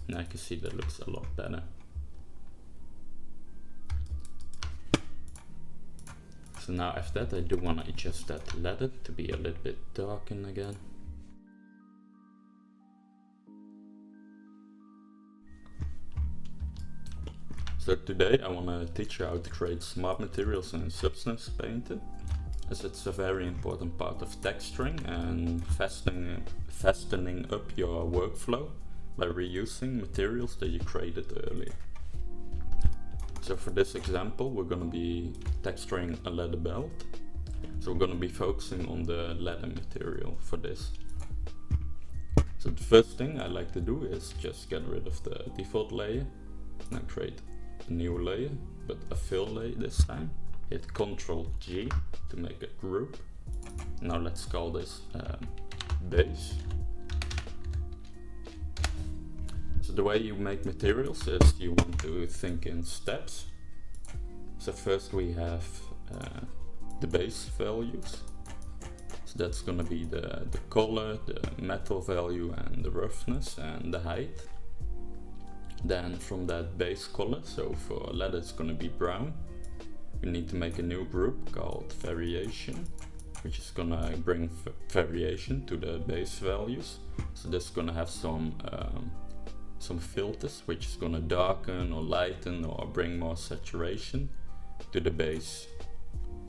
Now you can see that looks a lot better. So now after that I do want to adjust that ladder to be a little bit darkened again. So today I want to teach you how to create smart materials in Substance Painter, as it's a very important part of texturing and fastening up your workflow by reusing materials that you created earlier. So for this example we're going to be texturing a leather belt. So we're going to be focusing on the leather material for this. So the first thing I like to do is just get rid of the default layer and create a new layer, but a fill layer this time. Hit Ctrl G to make a group. Now let's call this base. So the way you make materials is you want to think in steps. So first we have the base values. So that's gonna be the color, the metal value and the roughness and the height. Then from that base color, so for leather it's gonna be brown, we need to make a new group called variation, which is gonna bring variation to the base values. So this is gonna have some filters, which is gonna darken or lighten or bring more saturation to the base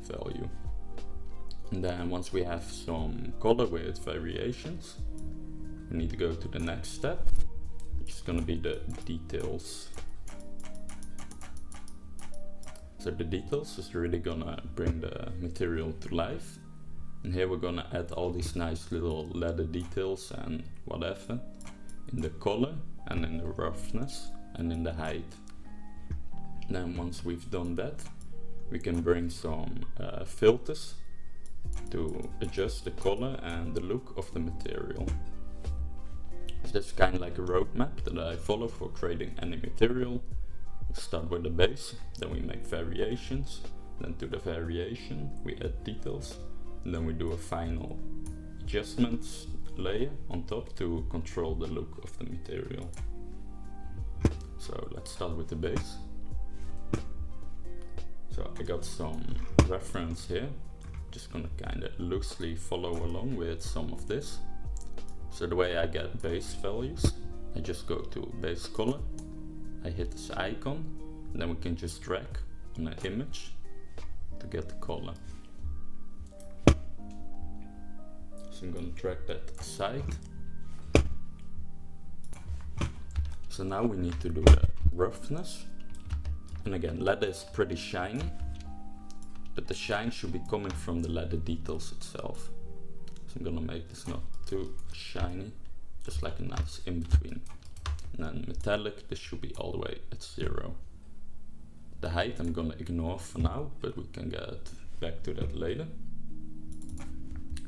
value. And then once we have some color with variations, we need to go to the next step, which is gonna be the details. So the details is really gonna bring the material to life. And here we're gonna add all these nice little leather details and whatever in the color and in the roughness and in the height. Then once we've done that, we can bring some filters to adjust the color and the look of the material. So that's kind of like a roadmap that I follow for creating any material. We start with the base, then we make variations, then to the variation we add details, and then we do a final adjustments layer on top to control the look of the material. So let's start with the base. So I got some reference here, just gonna kind of loosely follow along with some of this. So the way I get base values, I just go to base color, I hit this icon, and then we can just drag on an image to get the color. So I'm gonna drag that aside. So now we need to do the roughness. And again, leather is pretty shiny, but the shine should be coming from the leather details itself. So I'm gonna make this not too shiny, just like a nice in between. And then metallic, this should be all the way at 0. The height I'm gonna ignore for now, but we can get back to that later.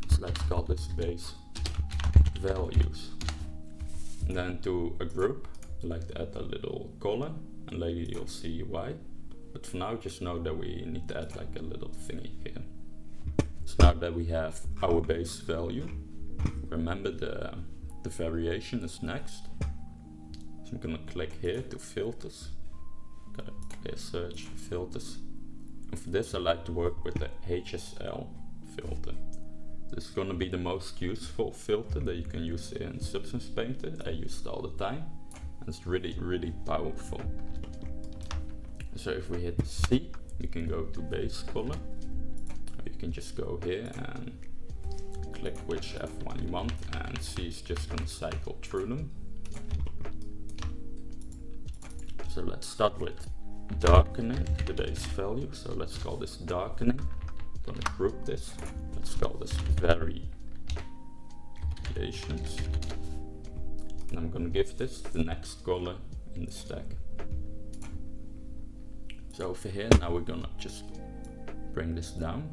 So let's call this base values. And then to a group, I like to add a little color, and later you'll see why. But for now, just know that we need to add like a little thingy here. So now that we have our base value, remember the variation is next. So I'm gonna click here to filters. Gotta clear search filters. And for this I like to work with the HSL filter. This is gonna be the most useful filter that you can use in Substance Painter. I use it all the time. And it's really, really powerful. So if we hit C, we can go to base color. You can just go here and click whichever one you want, and C is just gonna cycle through them. So let's start with darkening the base value. So let's call this darkening. I'm gonna group this. Let's call this variations. And I'm gonna give this the next color in the stack. So over here, now we're gonna just bring this down.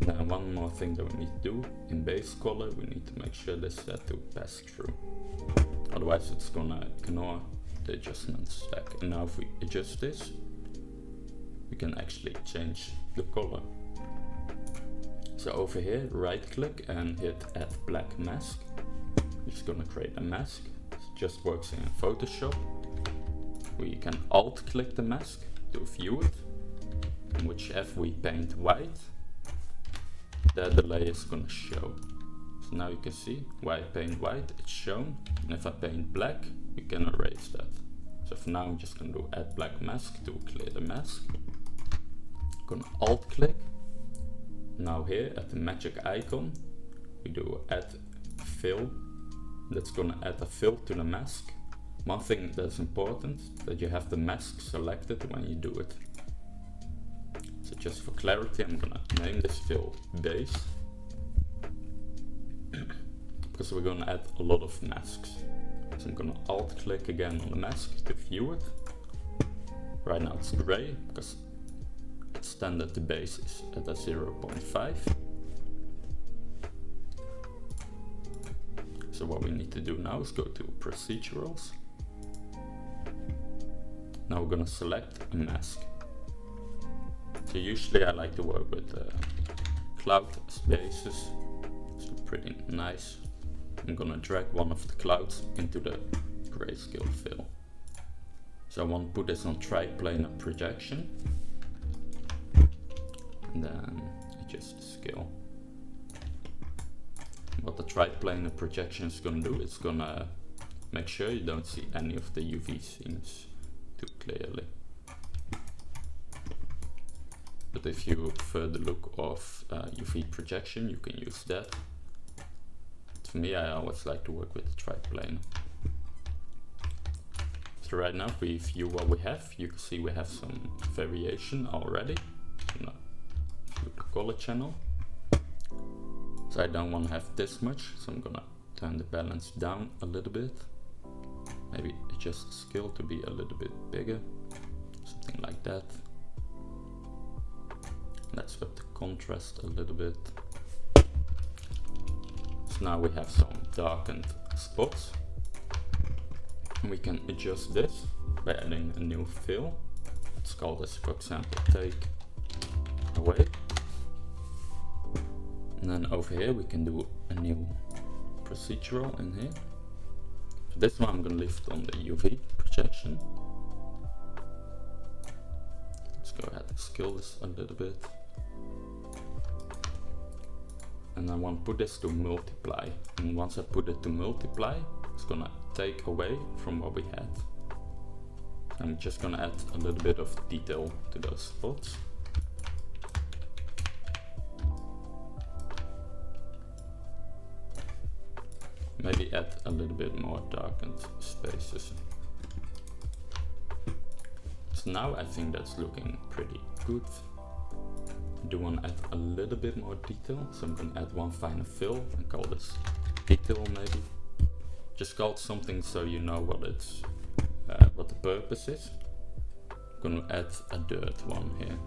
Now one more thing that we need to do, in base color we need to make sure this is set to pass through. Otherwise it's gonna ignore the adjustment stack. And now if we adjust this, we can actually change the color. So over here, right click and hit add black mask. We're just gonna create a mask. So just works in Photoshop. We can alt click the mask to view it, and whichever we paint white, there the layer is gonna show. So now you can see, where I paint white, it's shown, and if I paint black, we can erase that. So for now I'm just gonna do add black mask to clear the mask. Gonna alt click. Now here at the magic icon, we do add fill. That's gonna add a fill to the mask. One thing that's important, that you have the mask selected when you do it. So just for clarity, I'm gonna name this fill base. Because we're gonna add a lot of masks. So I'm gonna alt click again on the mask to view it. Right now it's gray, because it's standard the base is at a 0.5. So what we need to do now is go to procedurals. Now we're gonna select a mask. So usually I like to work with cloud as bases. So pretty nice. I'm gonna drag one of the clouds into the grayscale fill. So I want to put this on triplanar projection. And then adjust the scale. What the triplanar projection is gonna do, it's gonna make sure you don't see any of the UV scenes too clearly. But if you prefer the look of UV projection, you can use that. For me, I always like to work with the triplanar. So right now, if we view what we have, you can see we have some variation already. View the color channel. So I don't want to have this much, so I'm gonna turn the balance down a little bit. Maybe adjust the scale to be a little bit bigger, something like that. Let's up the contrast a little bit. So now we have some darkened spots. And we can adjust this by adding a new fill. Let's call this, for example, take away. And then over here we can do a new procedural in here. For this one I'm going to leave it on the UV projection. Let's go ahead and scale this a little bit. And I want to put this to multiply. And once I put it to multiply, it's going to take away from what we had. I'm just going to add a little bit of detail to those spots. Maybe add a little bit more darkened spaces. So now I think that's looking pretty good. I do want to add a little bit more detail, so I'm going to add one final fill and call this detail maybe. Just call it something so you know what it's, what the purpose is. I'm going to add a dirt one here.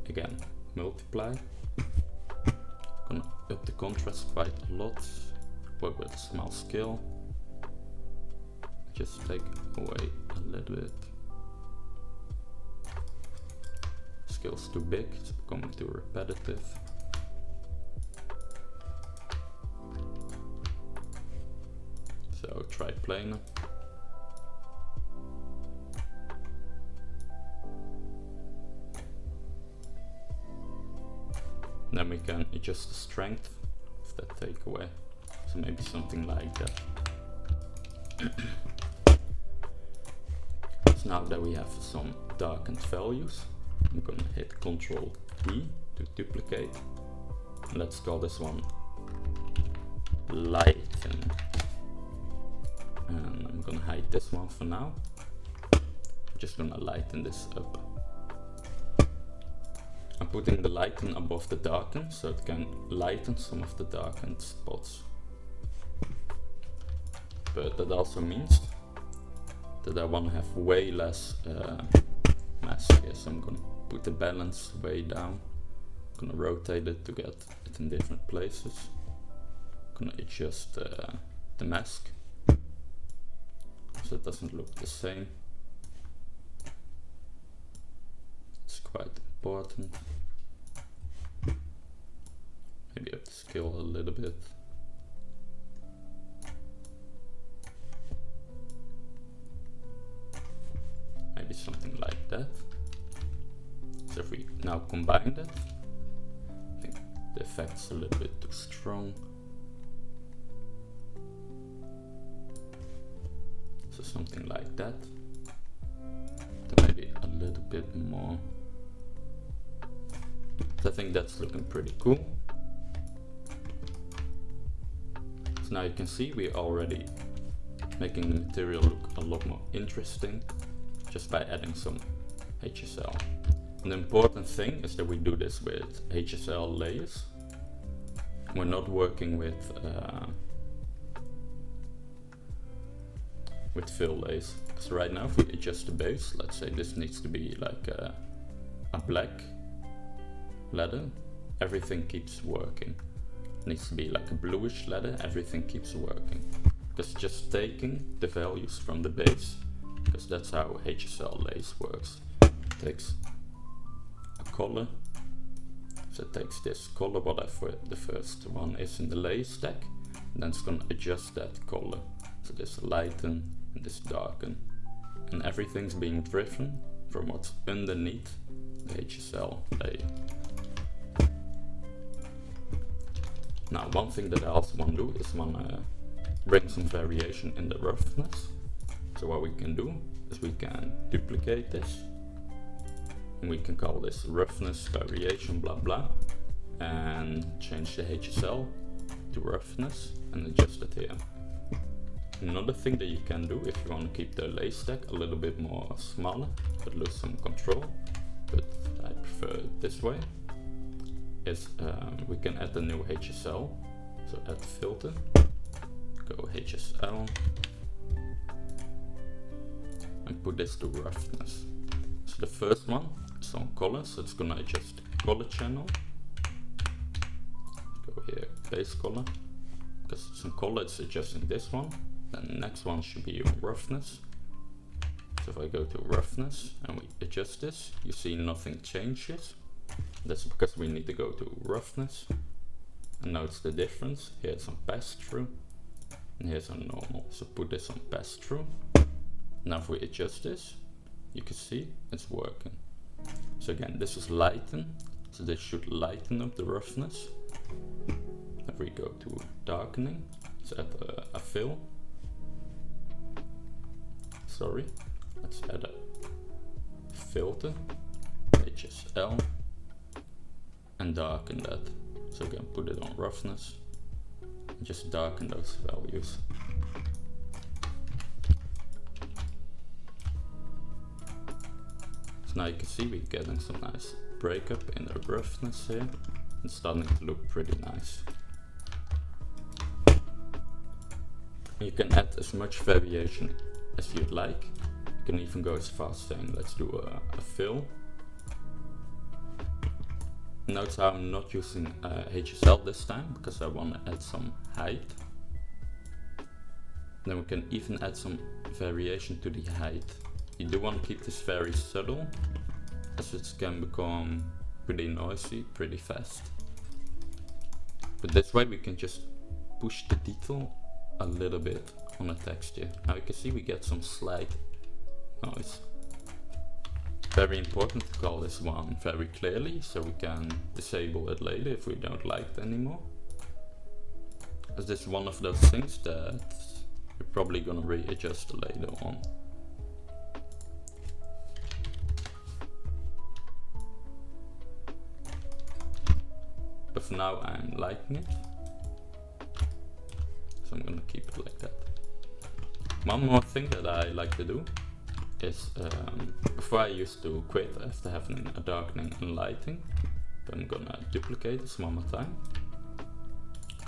Again, multiply. I'm going to up the contrast quite a lot. Work with a small scale. Just take away a little bit. Scale's too big, it's becoming too repetitive. So triplanar. Then we can adjust the strength of that takeaway. So maybe something like that. So now that we have some darkened values, I'm going to hit Ctrl E to duplicate. And let's call this one lighten. And I'm going to hide this one for now. I'm just going to lighten this up. I'm putting the lighten above the darken so it can lighten some of the darkened spots. But that also means that I want to have way less mask here, so I'm going to put the balance way down. I'm going to rotate it to get it in different places. I'm going to adjust the mask so it doesn't look the same. It's quite important. Maybe up the scale a little bit. maybe something like that. So if we now combine that, I think the effect's a little bit too strong. So something like that. Then maybe a little bit more. So I think that's looking pretty cool. So now you can see we're already making the material look a lot more interesting just by adding some HSL. And the important thing is that we do this with HSL layers. We're not working with fill layers. Because right now if we adjust the base, let's say this needs to be like a black ladder, everything keeps working. It needs to be like a bluish ladder, everything keeps working. Because just taking the values from the base, because that's how HSL layers works. It takes a color, so it takes this color, whatever the first one is in the layer stack, and then it's going to adjust that color. So this lighten and this darken, and everything's being driven from what's underneath the HSL layer. Now one thing that I also want to do is bring some variation in the roughness. So what we can do is we can duplicate this, and we can call this roughness variation blah blah, and change the HSL to roughness and adjust it here. Another thing that you can do if you want to keep the layer stack a little bit more smaller but lose some control, but I prefer it this way, is we can add a new HSL. So add filter, go HSL, and put this to roughness. So the first one is on color, so it's gonna adjust the color channel. Go here, base color, because it's on color, it's adjusting this one. Then the next one should be on roughness. So if I go to roughness and we adjust this, you see nothing changes. That's because we need to go to roughness. And notice the difference. Here it's on pass-through, and here's on normal. So put this on pass-through. Now if we adjust this, you can see it's working. So again, this is lighten, so this should lighten up the roughness. If we go to darkening, let's add a fill. Sorry, let's add a filter, HSL, and darken that. So again, put it on roughness, and just darken those values. So now you can see we're getting some nice breakup in the roughness here. It's starting to look pretty nice. You can add as much variation as you'd like. You can even go as far as saying let's do a fill. Notice how I'm not using HSL this time because I want to add some height. Then we can even add some variation to the height. You do want to keep this very subtle, as it can become pretty noisy pretty fast. But this way we can just push the detail a little bit on the texture. Now you can see we get some slight noise. Very important to call this one very clearly, so we can disable it later if we don't like it anymore. As this is one of those things that we're probably gonna readjust later on. But for now I'm liking it, so I'm gonna keep it like that. One more thing that I like to do is, before I used to quit after having a darkening and lighting, but I'm gonna duplicate this one more time.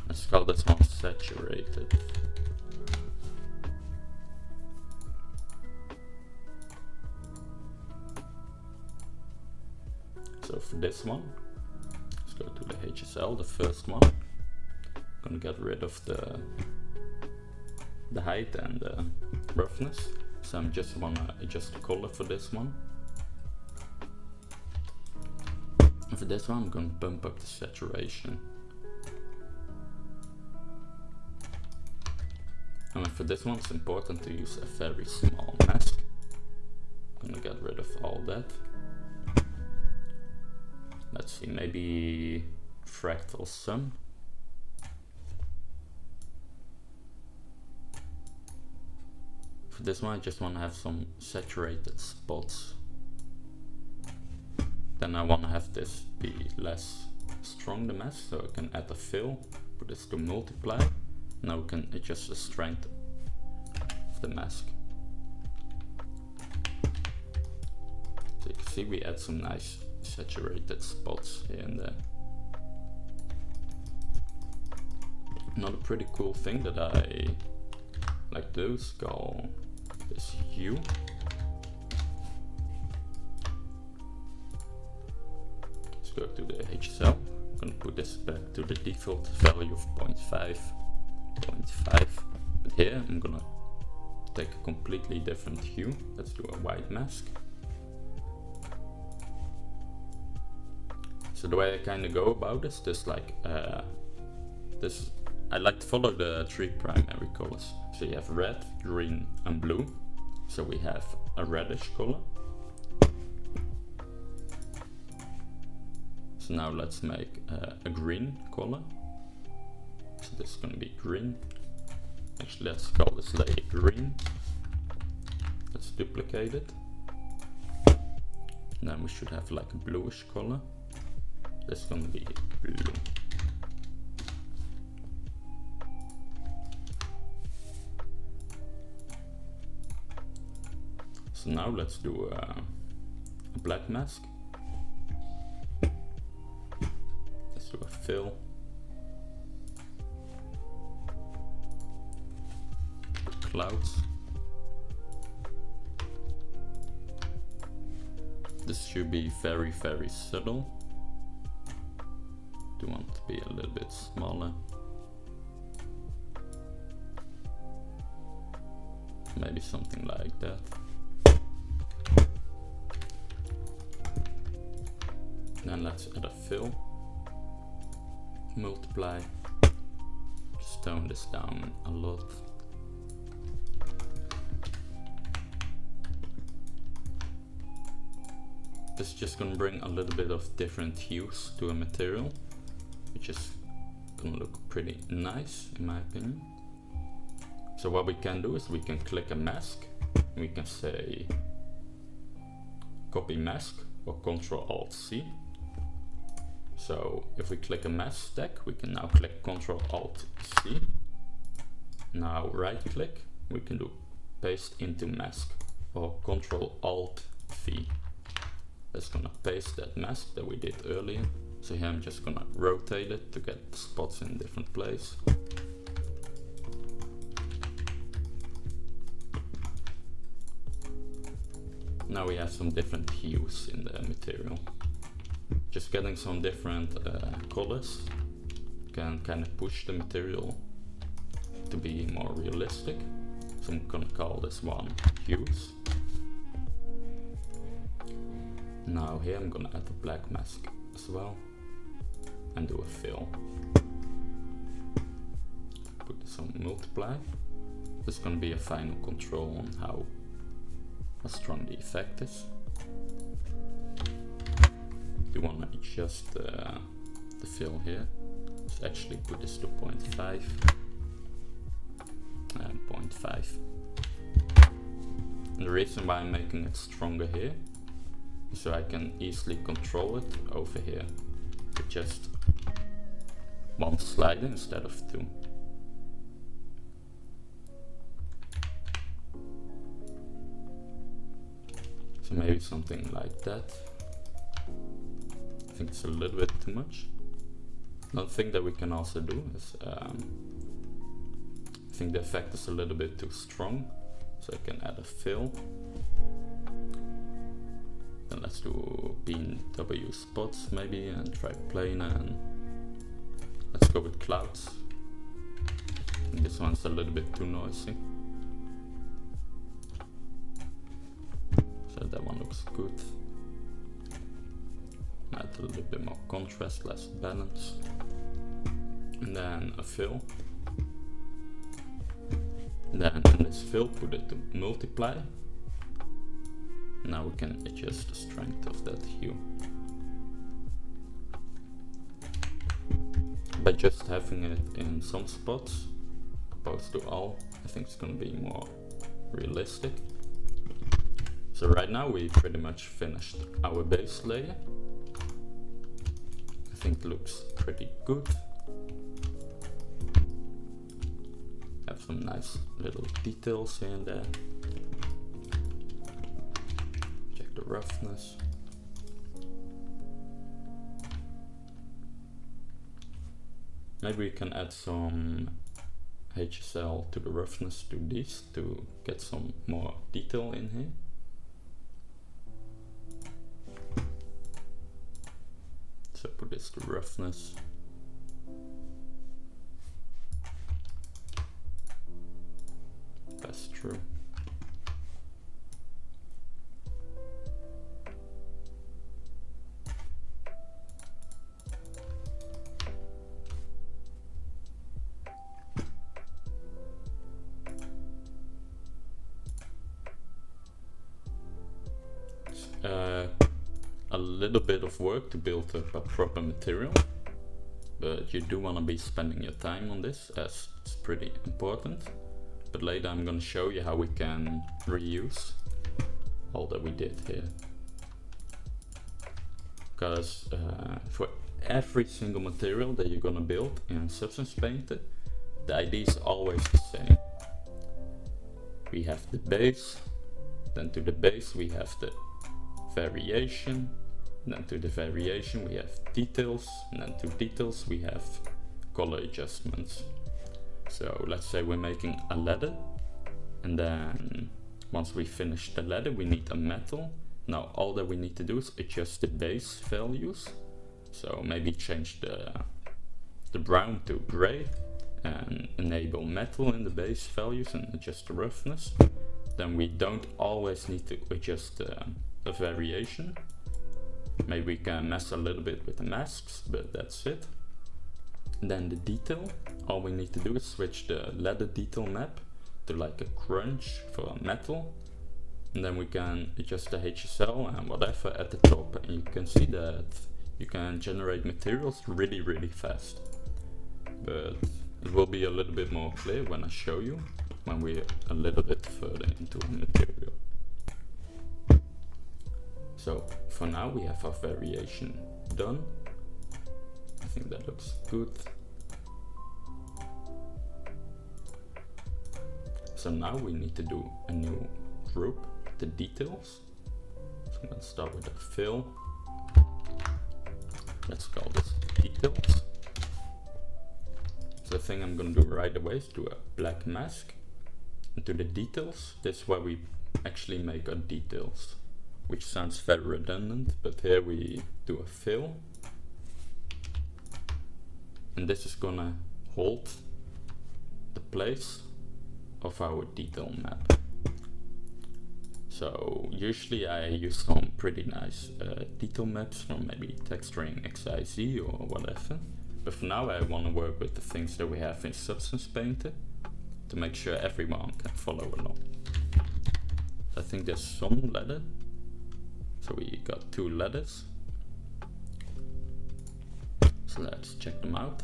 Let's call this one saturated. So for this one, let's go to the HSL, the first one. I'm gonna get rid of the height and the roughness. So I'm just wanna adjust the color for this one. And for this one, I'm gonna bump up the saturation. And for this one, it's important to use a very small mask. Gonna get rid of all that. Let's see, maybe fractal sum. For this one I just want to have some saturated spots. Then I want to have this be less strong, the mask, so I can add a fill, put this to multiply. Now we can adjust the strength of the mask. So you can see we add some nice saturated spots here and there. Another pretty cool thing that I like to do is call this hue. Let's go to the HSL. I'm gonna put this back to the default value of 0.5. But here I'm gonna take a completely different hue. Let's do a white mask. So the way I kind of go about this, I like to follow the three primary colors. So you have red, green and blue. So we have a reddish color. So now let's make a green color. So this is going to be green. Actually, let's call this layer green. Let's duplicate it. And then we should have like a bluish color. This is going to be blue. So now let's do a black mask. Let's do a fill. Clouds. This should be very, very subtle. Do want to be a little bit smaller. Maybe something like that. Then let's add a fill. Multiply. Just tone this down a lot. This is just gonna bring a little bit of different hues to a material, which is gonna look pretty nice in my opinion. So what we can do is we can click a mask and we can say copy mask or Ctrl-Alt-C. So if we click a mask stack, we can now click Ctrl-Alt-C. Now right click, we can do paste into mask or Ctrl-Alt-V. That's gonna paste that mask that we did earlier. So here I'm just gonna rotate it to get the spots in a different place. Now we have some different hues in the material. Just getting some different colors can kind of push the material to be more realistic. So I'm gonna call this one hues. Now here I'm gonna add a black mask as well and do a fill. Put this on multiply. This is gonna be a final control on how strong the effect is. You wanna adjust the fill here. Let's actually put this to 0.5 and 0.5. And the reason why I'm making it stronger here is so I can easily control it over here with just one slider instead of two. So maybe something like that. I think it's a little bit too much. Another thing that we can also do is I think the effect is a little bit too strong, so I can add a fill. Then let's do PNW spots maybe and try planar, and let's go with clouds. And this one's a little bit too noisy. So that one looks good. Add a little bit more contrast, less balance. And then a fill. Then in this fill put it to multiply. Now we can adjust the strength of that hue. By just having it in some spots, opposed to all, I think it's gonna be more realistic. So right now we pretty much finished our base layer. I think it looks pretty good. Have some nice little details here and there. Check the roughness. Maybe we can add some HSL to the roughness to these to get some more detail in here. So put this to roughness. Pass through. A little bit of work to build up a proper material, but you do want to be spending your time on this as it's pretty important. But later I'm going to show you how we can reuse all that we did here, because for every single material that you're going to build in Substance Painter, the idea is always the same. We have the base, then to the base we have the variation, then to the variation we have details, and then to details we have color adjustments. So let's say we're making a ladder, and then once we finish the ladder we need a metal. Now all that we need to do is adjust the base values. So maybe change the brown to gray and enable metal in the base values and adjust the roughness. Then we don't always need to adjust the variation. Maybe we can mess a little bit with the masks, but that's it. Then the detail, all we need to do is switch the ladder detail map to like a crunch for metal, and then we can adjust the HSL and whatever at the top, and you can see that you can generate materials really fast. But it will be a little bit more clear when I show you, when we're a little bit further into a material. So for now we have our variation done. I think that looks good. So now we need to do a new group, the details. So I'm going to start with a fill. Let's call this details. So the thing I'm going to do right away is do a black mask. Into the details, this is where we actually make our details, which sounds very redundant, but here we do a fill. And this is gonna hold the place of our detail map. So usually I use some pretty nice detail maps from maybe Texturing XIZ or whatever. But for now I want to work with the things that we have in Substance Painter to make sure everyone can follow along. I think there's some ladder. So we got 2 ladders. So let's check them out.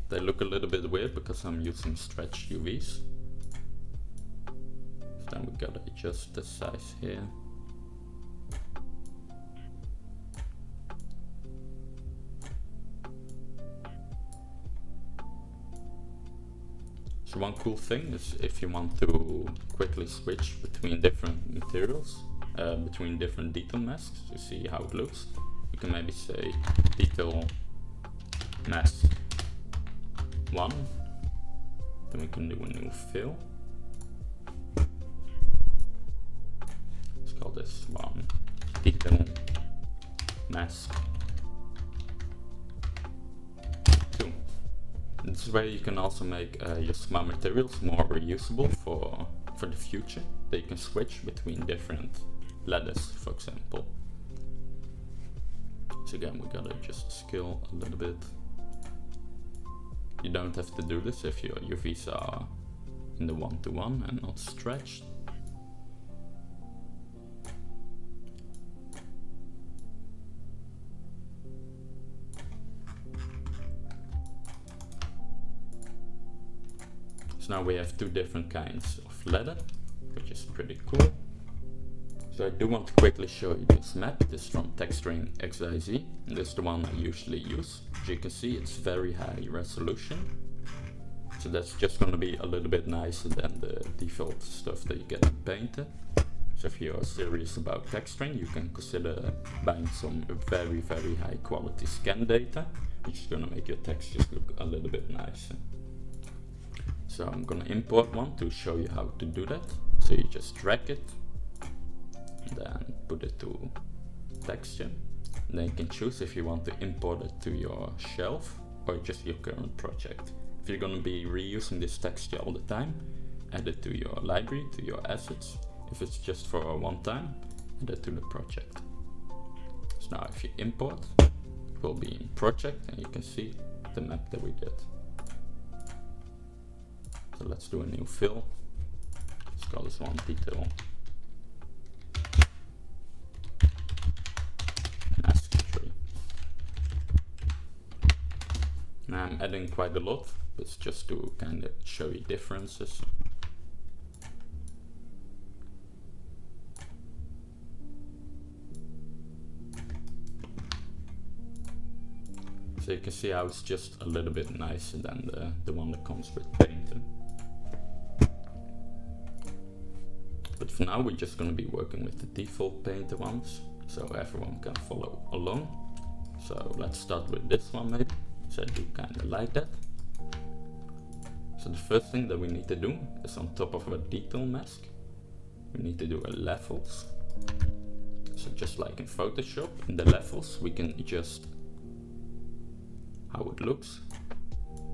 They look a little bit weird because I'm using stretch UVs. So then we gotta adjust the size here. So one cool thing is if you want to quickly switch between different materials, between different detail masks to see how it looks, you can maybe say detail mask 1, then we can do a new fill. Let's call this one detail mask 2. This is where you can also make your smart materials more reusable for the future. That you can switch between different ladders, for example. So again, we gotta just scale a little bit. You don't have to do this if your UVs are in the 1:1 and not stretched. So now we have two different kinds of ladder, which is pretty cool. So I do want to quickly show you this map. This is from Texturing XIZ, and this is the one I usually use. As you can see, it's very high resolution. So that's just going to be a little bit nicer than the default stuff that you get in Painter. So if you are serious about texturing, you can consider buying some very high quality scan data, which is going to make your textures look a little bit nicer. So I'm going to import one to show you how to do that. So you just drag it, then put it to texture. And then you can choose if you want to import it to your shelf or just your current project. If you're going to be reusing this texture all the time, add it to your library, to your assets. If it's just for one time, add it to the project. So now if you import, it will be in project and you can see the map that we did. So let's do a new fill. Let's call this one detail mask tree. Now I'm adding quite a lot, but it's just to kind of show you differences. So you can see how it's just a little bit nicer than the one that comes with Painter. But for now we're just going to be working with the default Painter ones, so everyone can follow along. So let's start with this one maybe, so I do kind of like that. So the first thing that we need to do is on top of our detail mask, we need to do a levels. So just like in Photoshop, in the levels we can adjust how it looks.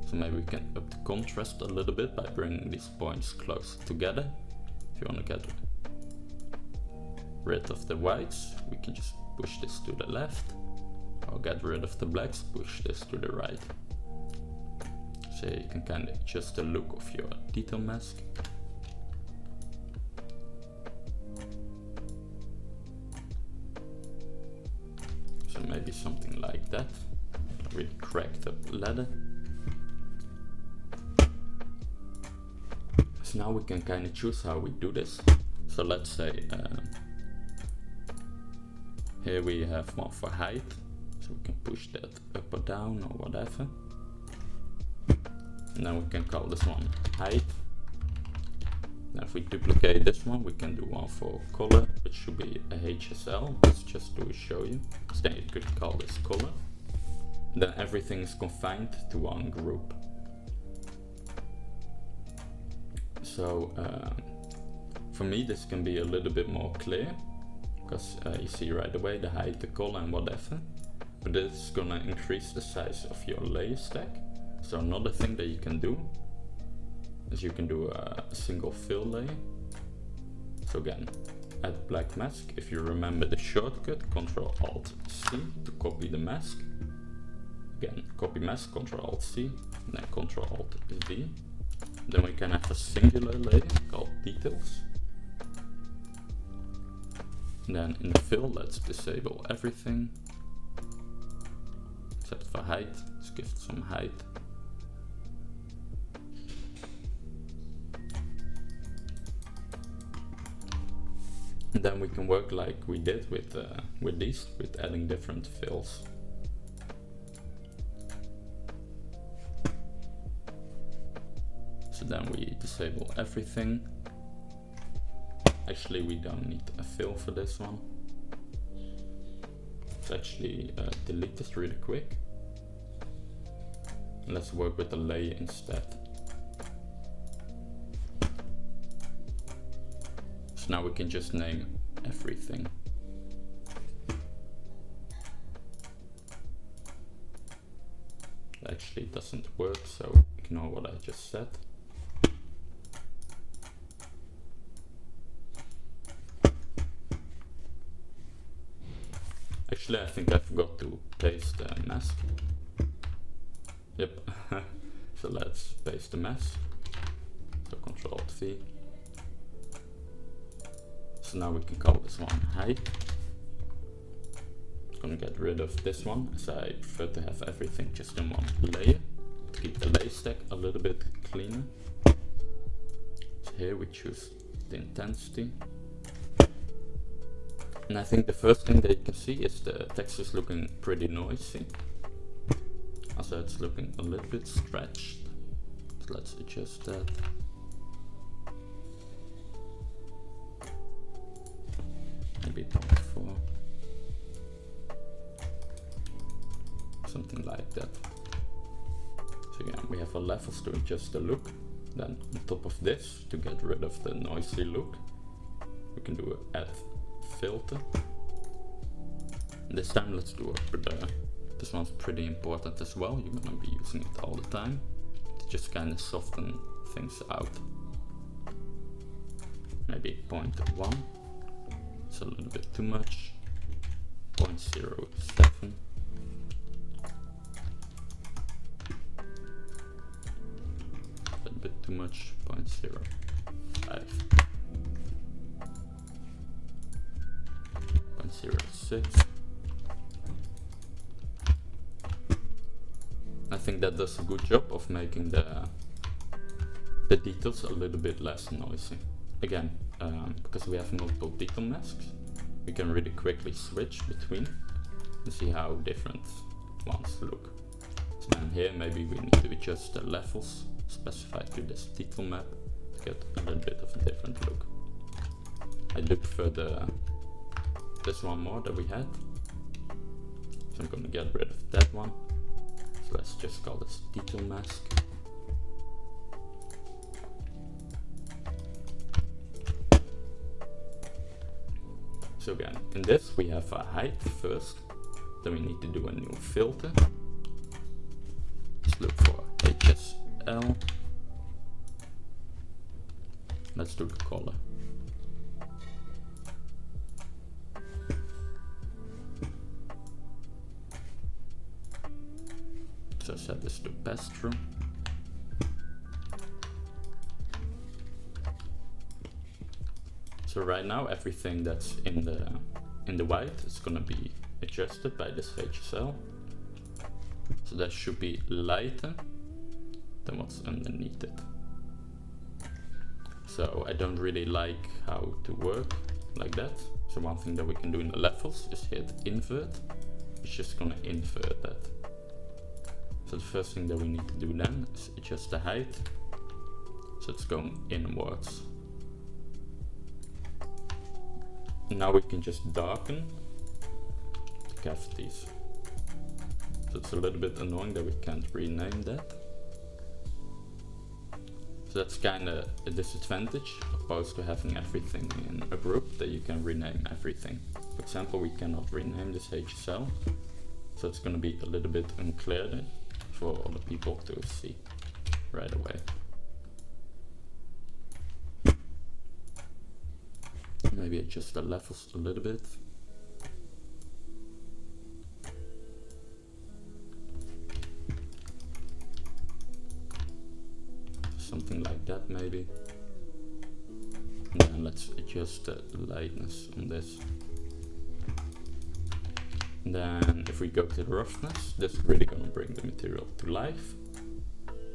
So maybe we can up the contrast a little bit by bringing these points close together. If you want to get rid of the whites, we can just push this to the left, or get rid of the blacks, push this to the right. So you can kind of adjust the look of your detail mask. So maybe something like that. Really cracked up ladder. So now we can kind of choose how we do this. So let's say here we have one for height, so we can push that up or down or whatever. And then we can call this one height. Now if we duplicate this one, we can do one for color, which should be a HSL. That's just to show you. So then you could call this color. Then everything is confined to one group. So for me this can be a little bit more clear, because you see right away the height, the color and whatever, but it's gonna increase the size of your layer stack. So another thing that you can do is you can do a single fill layer. So again, add black mask. If you remember the shortcut, Ctrl-Alt-C to copy the mask. Again, copy mask, Ctrl-Alt-C, and then Ctrl-Alt-V. Then we can have a singular layer called details. And then in the fill, let's disable everything except for height. Let's give it some height. And then we can work like we did with these, with adding different fills. So then we disable everything. Actually, we don't need a fill for this one. Let's actually delete this really quick. And let's work with the layer instead. So now we can just name everything. Actually, it doesn't work, so ignore what I just said. Actually, I think I forgot to paste the mask. Yep. So let's paste the mask. So Ctrl-V. So now we can call this one height. I'm gonna get rid of this one, as I prefer to have everything just in one layer to keep the layer stack a little bit cleaner. here we choose the intensity. And I think the first thing that you can see is the text is looking pretty noisy. Also it's looking a little bit stretched. So let's adjust that. Maybe 0.4. Something like that. So again, we have our levels to adjust the look. Then on top of this, to get rid of the noisy look, we can do an add filter. This time let's do a blur. This one's pretty important as well. You're gonna be using it all the time to just kind of soften things out. Maybe 0.1. It's a little bit too much. 0.07. A little bit too much. 0.05. 0.06. I think that does a good job of making the details a little bit less noisy. Again, because we have multiple detail masks, we can really quickly switch between and see how different ones look. So then here maybe we need to adjust the levels specified to this detail map to get a little bit of a different look. I do prefer this one more that we had, so I'm gonna get rid of that one. So let's just call this detail mask. So again, in this we have a height first, then we need to do a new filter. Let's look for HSL. Let's do the color. So set this to pass through. So right now everything that's in the white is gonna be adjusted by this HSL. So that should be lighter than what's underneath it. So I don't really like how to work like that. So one thing that we can do in the levels is hit invert. It's just gonna invert that. So the first thing that we need to do then is adjust the height. So it's going inwards. Now we can just darken the cavities. So it's a little bit annoying that we can't rename that. So that's kind of a disadvantage opposed to having everything in a group that you can rename everything. For example, we cannot rename this HSL. So it's going to be a little bit unclear then for other people to see right away. Maybe adjust the levels a little bit. Something like that maybe. And then let's adjust the lightness on this. And then if we go to the roughness, this is really gonna bring the material to life.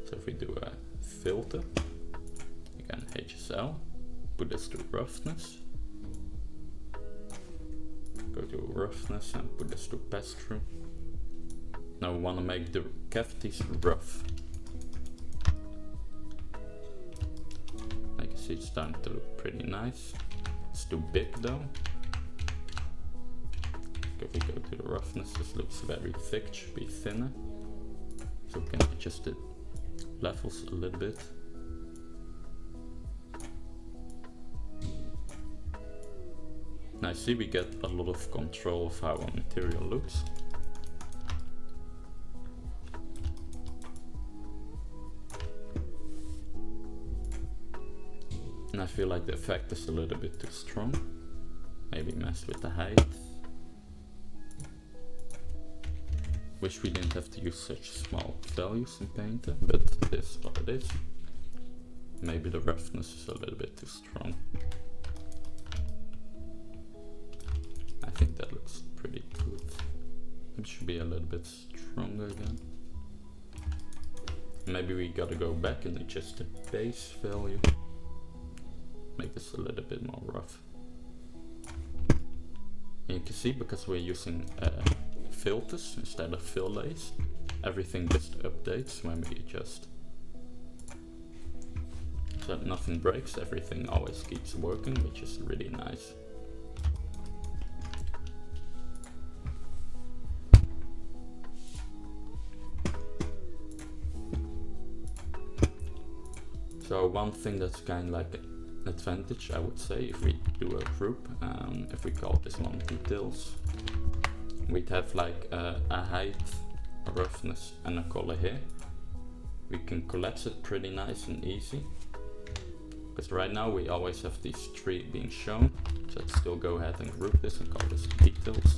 So if we do a filter, again HSL, put this to roughness. Go to roughness and put this to pass through. Now we want to make the cavities rough. I can see it's starting to look pretty nice. It's too big though. If we go to the roughness, this looks very thick, should be thinner. So we can adjust the levels a little bit. Now I see we get a lot of control of how our material looks. And I feel like the effect is a little bit too strong. Maybe mess with the height. Wish we didn't have to use such small values in Painter, but it is what it is. Maybe the roughness is a little bit too strong. I think that looks pretty good. It should be a little bit stronger again. Maybe we gotta go back and adjust the base value. make this a little bit more rough. And you can see, because we're using filters instead of fill layers, everything just updates when we adjust. So that nothing breaks, everything always keeps working, which is really nice. So one thing that's kind of like an advantage, I would say, if we do a group, if we call this one details, we'd have like a height, a roughness and a color here. We can collapse it pretty nice and easy, because right now we always have these three being shown. So let's still go ahead and group this and call this details.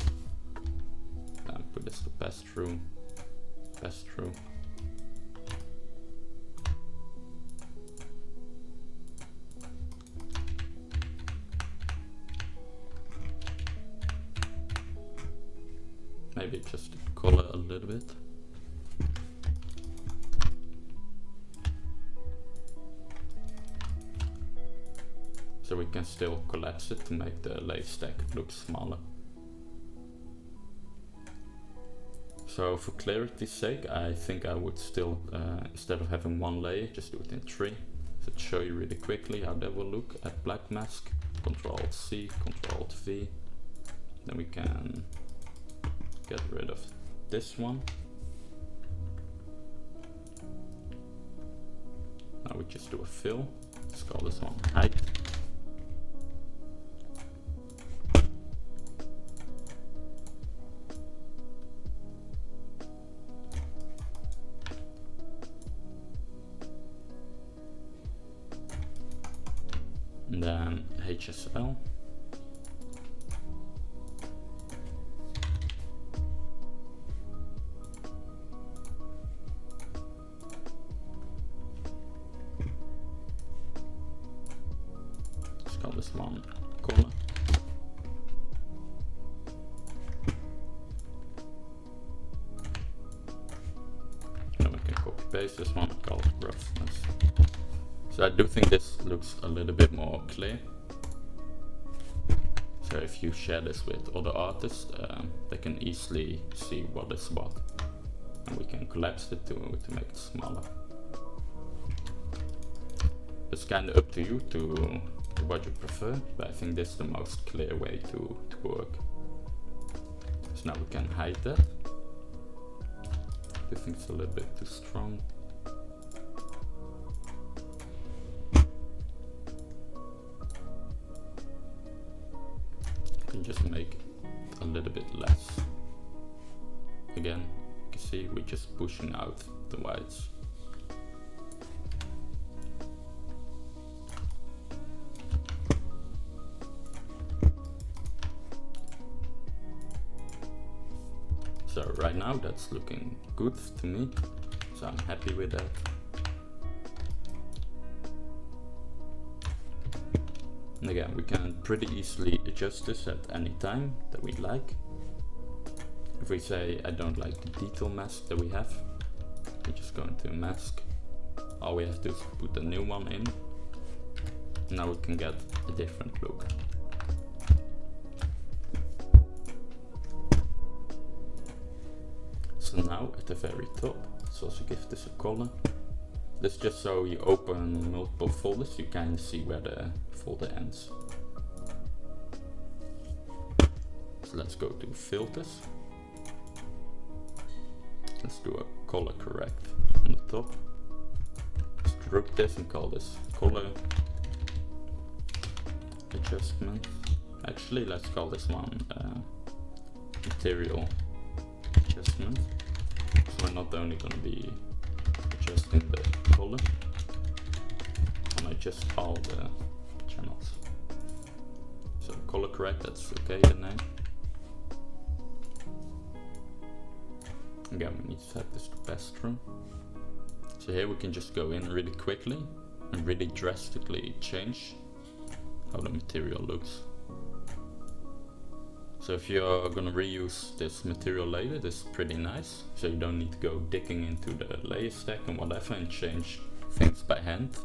Put this to pass through, pass through. Maybe just color a little bit. So we can still collapse it to make the layer stack look smaller. So for clarity's sake, I think I would still, instead of having one layer, just do it in three. So to show you really quickly how that will look. Add black mask, Ctrl-C, Ctrl-V. Then we can get rid of this one. Now we just do a fill. Let's call this one height. And then HSL. Call this one color. Then we can copy paste this one and call it roughness. So I do think this looks a little bit more clear. So if you share this with other artists, they can easily see what is what. And we can collapse it to make it smaller. It's kind of up to you to what you prefer, but I think this is the most clear way to work. So now we can hide that. I think it's a little bit too strong. You can just make it a little bit less. Again, you can see we're just pushing out the whites. So right now that's looking good to me, so I'm happy with that. And again, we can pretty easily adjust this at any time that we like. If we say I don't like the detail mask that we have, we just go into mask. All we have to do is put a new one in. Now we can get a different look. So now at the very top, let's also give this a color. This just so you open multiple folders, you kind of see where the folder ends. So let's go to filters. Let's do a color correct on the top. Let's group this and call this color adjustment. Actually, let's call this one material adjustment. So we're not only going to be adjusting the color, and adjust all the channels. So color correct, that's okay, the name. Again, we need to set this to pass through. So here we can just go in really quickly and really drastically change how the material looks. So if you're gonna reuse this material later, this is pretty nice. So you don't need to go digging into the layer stack and whatever and change things by hand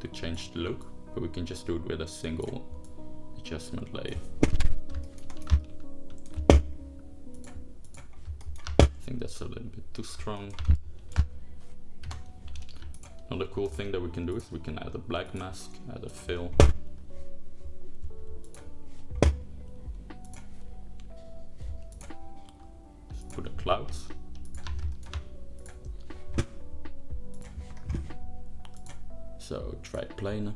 to change the look. but we can just do it with a single adjustment layer. I think that's a little bit too strong. Another cool thing that we can do is we can add a black mask, add a fill. Just put a clouds. So try planar.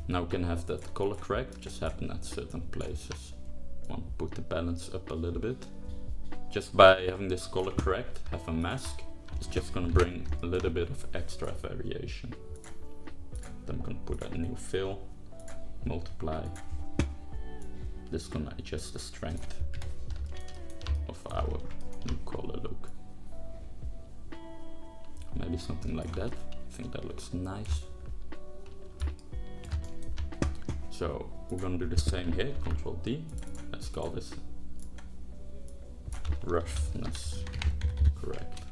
Now we can have that color correct, just happen at certain places. Want to put the balance up a little bit. Just by having this color correct, have a mask, it's just gonna bring a little bit of extra variation. Then I'm gonna put a new fill, multiply. This is gonna adjust the strength of our new color look. Maybe something like that. I think that looks nice. So we're gonna do the same here, Ctrl D. Let's call this roughness correct.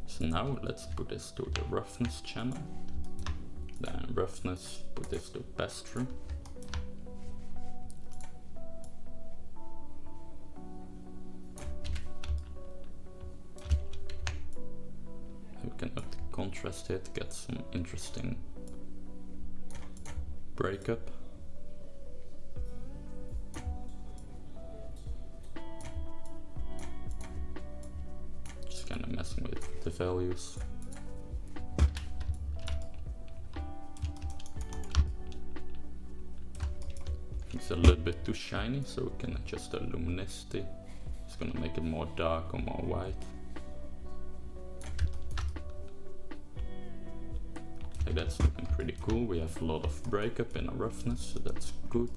So now let's put this to the roughness channel. Then roughness, put this to pass through. We can up the contrast here to get some interesting breakup. Just kind of messing with the values. It's a little bit too shiny, so we can adjust the luminosity. It's gonna make it more dark or more white. Okay, that's looking pretty cool. We have a lot of breakup in our roughness, so that's good.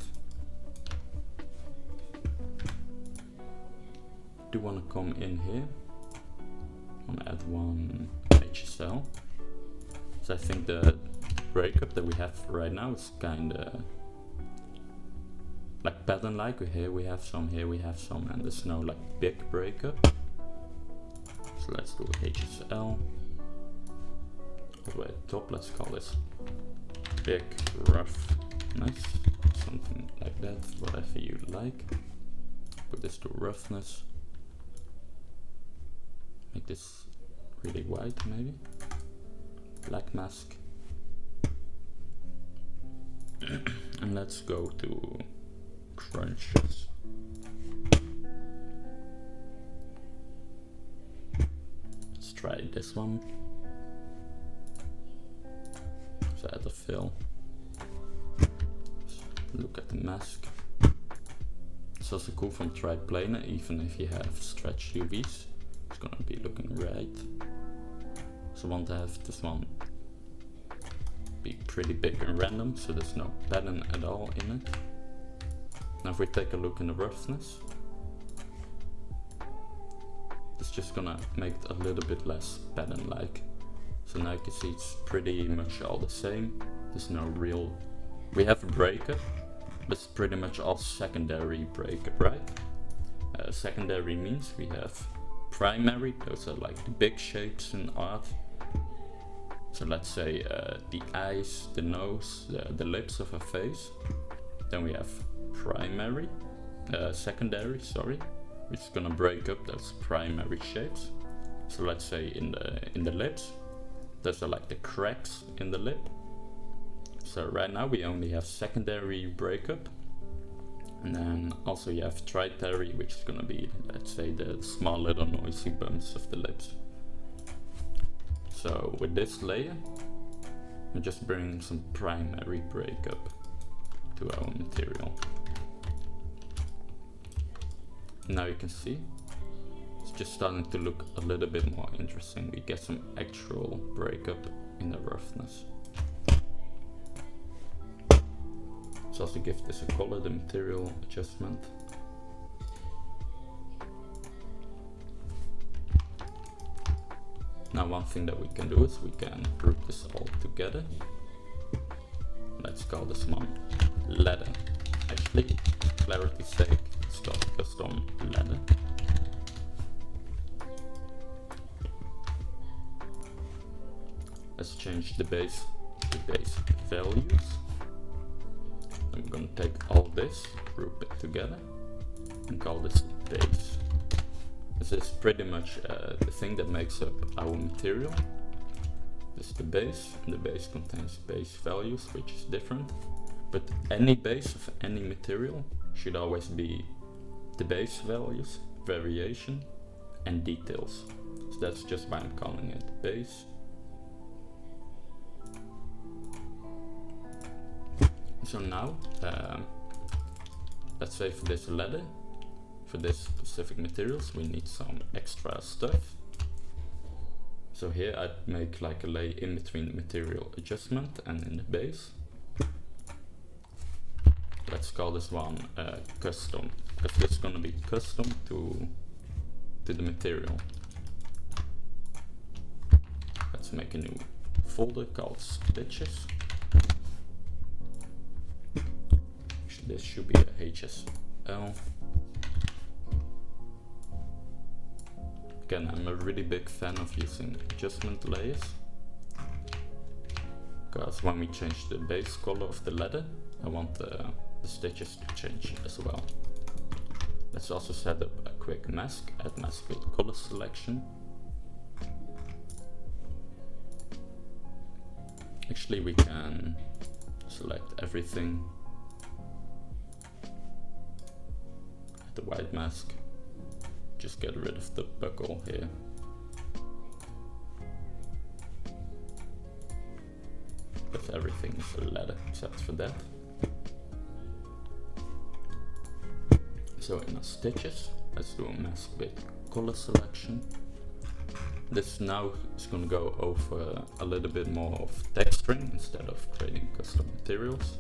Do want to come in here. I want to add one HSL. So I think the breakup that we have right now is kinda like pattern like. Here we have some, here we have some, and there's no like big breakup. So let's do HSL. All the way at the top, let's call this big roughness, something like that, whatever you like. Put this to roughness. Make this really white maybe. Black mask. And let's go to crunches. Let's try this one. So add a fill. Look at the mask. It's also cool from triplanar, even if you have stretch UVs, it's gonna be looking right. So I want to have this one be pretty big and random, so there's no pattern at all in it. Now if we take a look in the roughness, it's just gonna make it a little bit less pattern-like. So now you can see it's pretty much all the same. There's no real... We have a breakup, but it's pretty much all secondary breakup, right? Secondary means we have primary, those are like the big shapes in art. So let's say the eyes, the nose, the lips of a face. Then we have primary, secondary, sorry, which is gonna break up those primary shapes. So let's say in the lips, those are like the cracks in the lip. So right now we only have secondary breakup. And then also you have tritary, which is gonna be, let's say, the small little noisy bumps of the lips. So with this layer, I'm just bringing some primary breakup to our material. Now you can see, it's just starting to look a little bit more interesting. We get some actual breakup in the roughness. Let's also give this a color, the material adjustment. Now one thing that we can do is we can group this all together. Let's call this one letter actually, clarity's sake, it's called custom ladder. Let's change the base values. I'm gonna take all this, group it together, and call this base. This is pretty much the thing that makes up our material. This is the base, and the base contains base values, which is different. But any base of any material should always be the base values, variation, and details. So that's just why I'm calling it base. So now, let's say for this ladder, for this specific materials, we need some extra stuff. So here I'd make like a layer in between the material adjustment and in the base. Let's call this one custom, because it's gonna be custom to the material. Let's make a new folder called stitches. This should be a HSL. Again, I'm a really big fan of using adjustment layers, because when we change the base color of the ladder, I want the stitches to change as well. Let's also set up a quick mask, add mask with color selection. Actually, we can select everything. The white mask, just get rid of the buckle here. Because everything is a ladder except for that. So in our stitches, let's do a mask with color selection. This now is going to go over a little bit more of texturing instead of creating custom materials.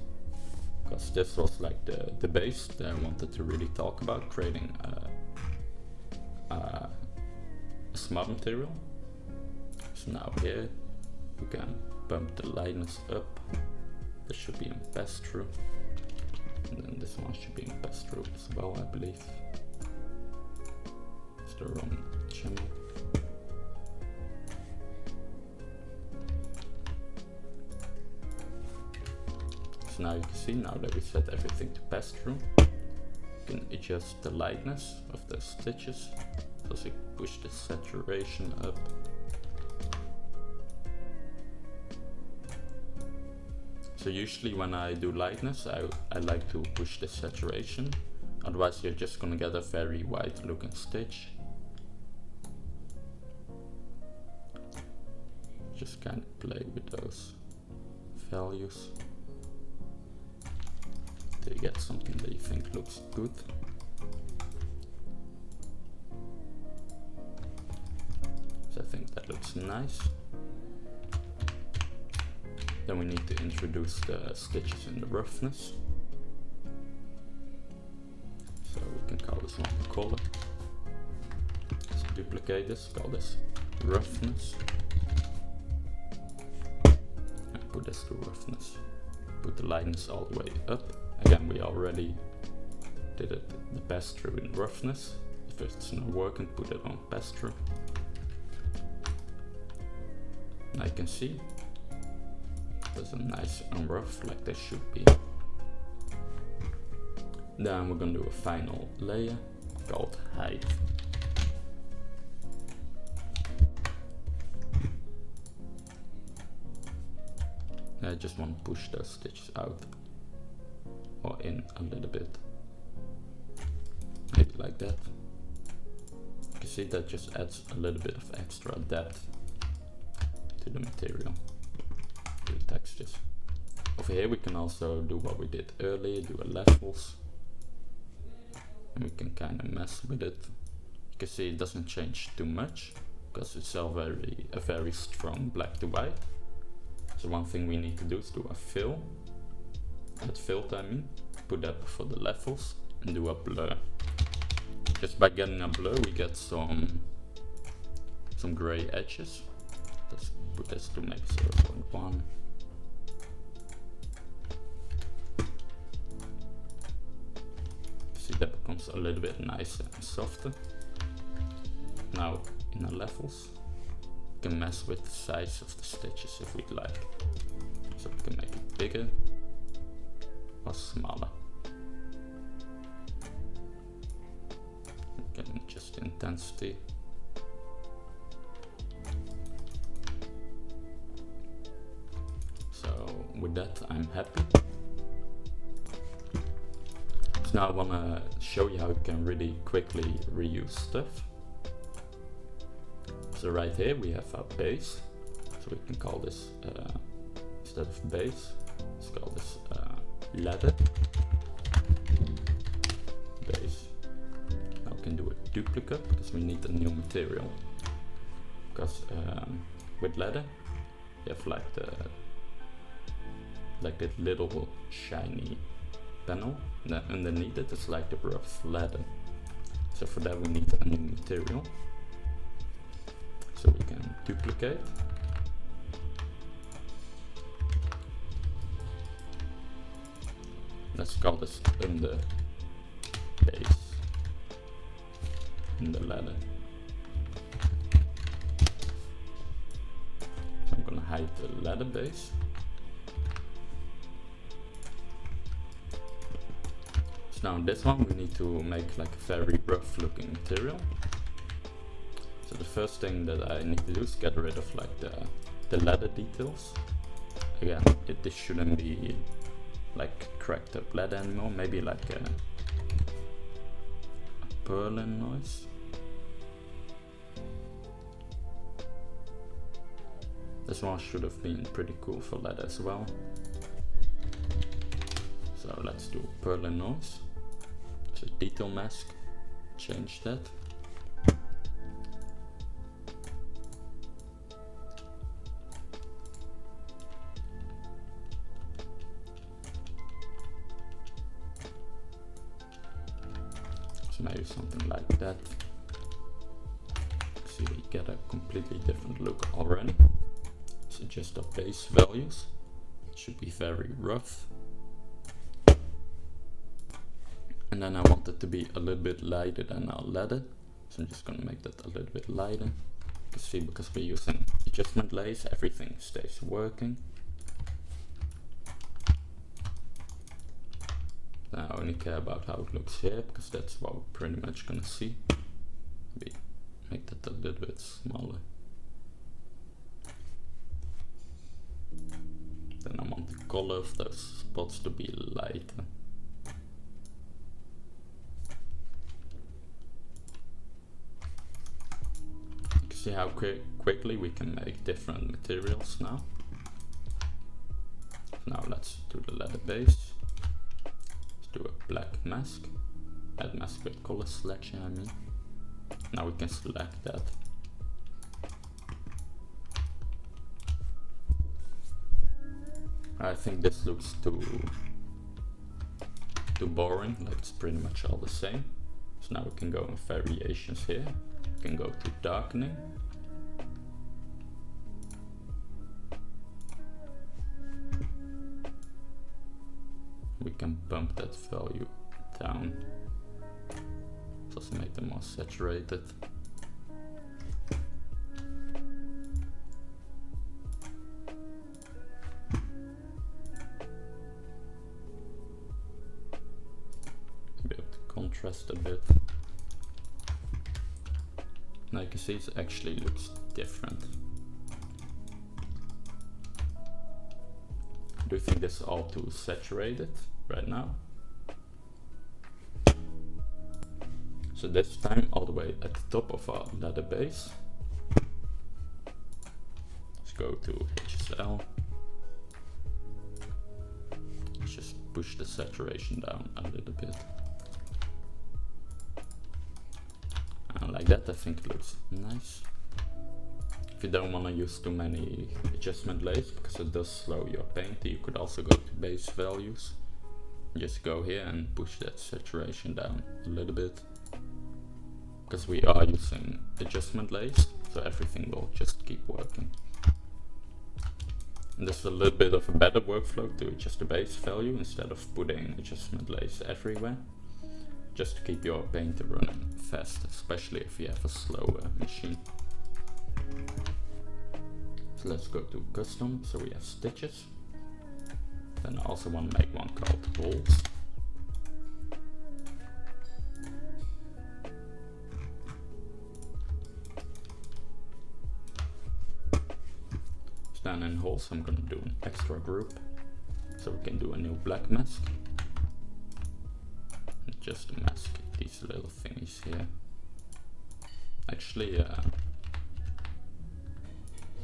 Because this was like the base that I wanted to really talk about, creating a smart material. So now here we can bump the lightness up. This should be in pass-through, and then this one should be in pass-through as well, I believe. It's the wrong channel. So now you can see, now that we set everything to pass through, you can adjust the lightness of the stitches. So you push the saturation up. So usually when I do lightness, I like to push the saturation, otherwise you're just gonna get a very white looking stitch. Just kind of play with those values. Till you get something that you think looks good. So I think that looks nice. Then we need to introduce the stitches in the roughness. So we can call this one color. Let's duplicate this, call this roughness. And put this to roughness. Put the lightness all the way up. Again, we already did it the pass-through in roughness. If it's not working, put it on pass-through. Now you can see there's a nice unrough like there should be. Then we're gonna do a final layer called height. I just want to push those stitches out or in a little bit, maybe like that. You can see that just adds a little bit of extra depth to the material, to the textures. Over here we can also do what we did earlier, do a levels, and we can kind of mess with it. You can see it doesn't change too much because it's a very strong black to white. So one thing we need to do is do a fill. Add filter, I mean, put that before the levels and do a blur. Just by getting a blur we get some gray edges. Let's put this to maybe 0.1. seems a little bit nicer and softer. Now in the levels, we can mess with the size of the stitches if we'd like. So we can make it bigger or smaller. We can adjust the intensity. So with that I'm happy. So now I want to show you how you can really quickly reuse stuff. So right here we have our base. So we can call this, instead of base, let's call this ladder base. Now we can do a duplicate because we need a new material. Because with ladder you have like that little shiny panel, and then underneath it is like the rough ladder. So for that we need a new material. So we can duplicate. Let's call this under base, under ladder. So I'm gonna hide the ladder base. So now in this one we need to make like a very rough looking material. So the first thing that I need to do is get rid of like the ladder details. Again, this shouldn't be like cracked up leather anymore, maybe like a purling noise. This one should have been pretty cool for leather as well. So let's do purling noise. So detail mask, change that. Maybe something like that. See, we get a completely different look already. So just our base values. It should be very rough. And then I want it to be a little bit lighter than our ladder. So I'm just gonna make that a little bit lighter. You can see because we're using adjustment layers, everything stays working. I only care about how it looks here because that's what we're pretty much gonna see. Maybe make that a little bit smaller. Then I want the color of those spots to be lighter. You can see how quickly we can make different materials now. Now let's do the leather base. Do a black mask, add mask with color selection I mean. Now we can select that. I think this looks too boring, like it's pretty much all the same. So now we can go in variations here. We can go to darkening. We can bump that value down, just make them more saturated. Be able to contrast a bit. Now you can see it actually looks different. Do you think this is all too saturated right now? So this time all the way at the top of our ladder base. Let's go to HSL. Let's just push the saturation down a little bit. And like that I think it looks nice. If you don't want to use too many adjustment layers because it does slow your paint, you could also go to base values. Just go here and push that saturation down a little bit. Because we are using adjustment layers, so everything will just keep working. And this is a little bit of a better workflow to adjust the base value instead of putting adjustment layers everywhere. just to keep your painter running fast, especially if you have a slow machine. So let's go to custom, so we have stitches. Then I also want to make one called holes. So then in holes I'm going to do an extra group, so we can do a new black mask. And just mask these little thingies here. Actually,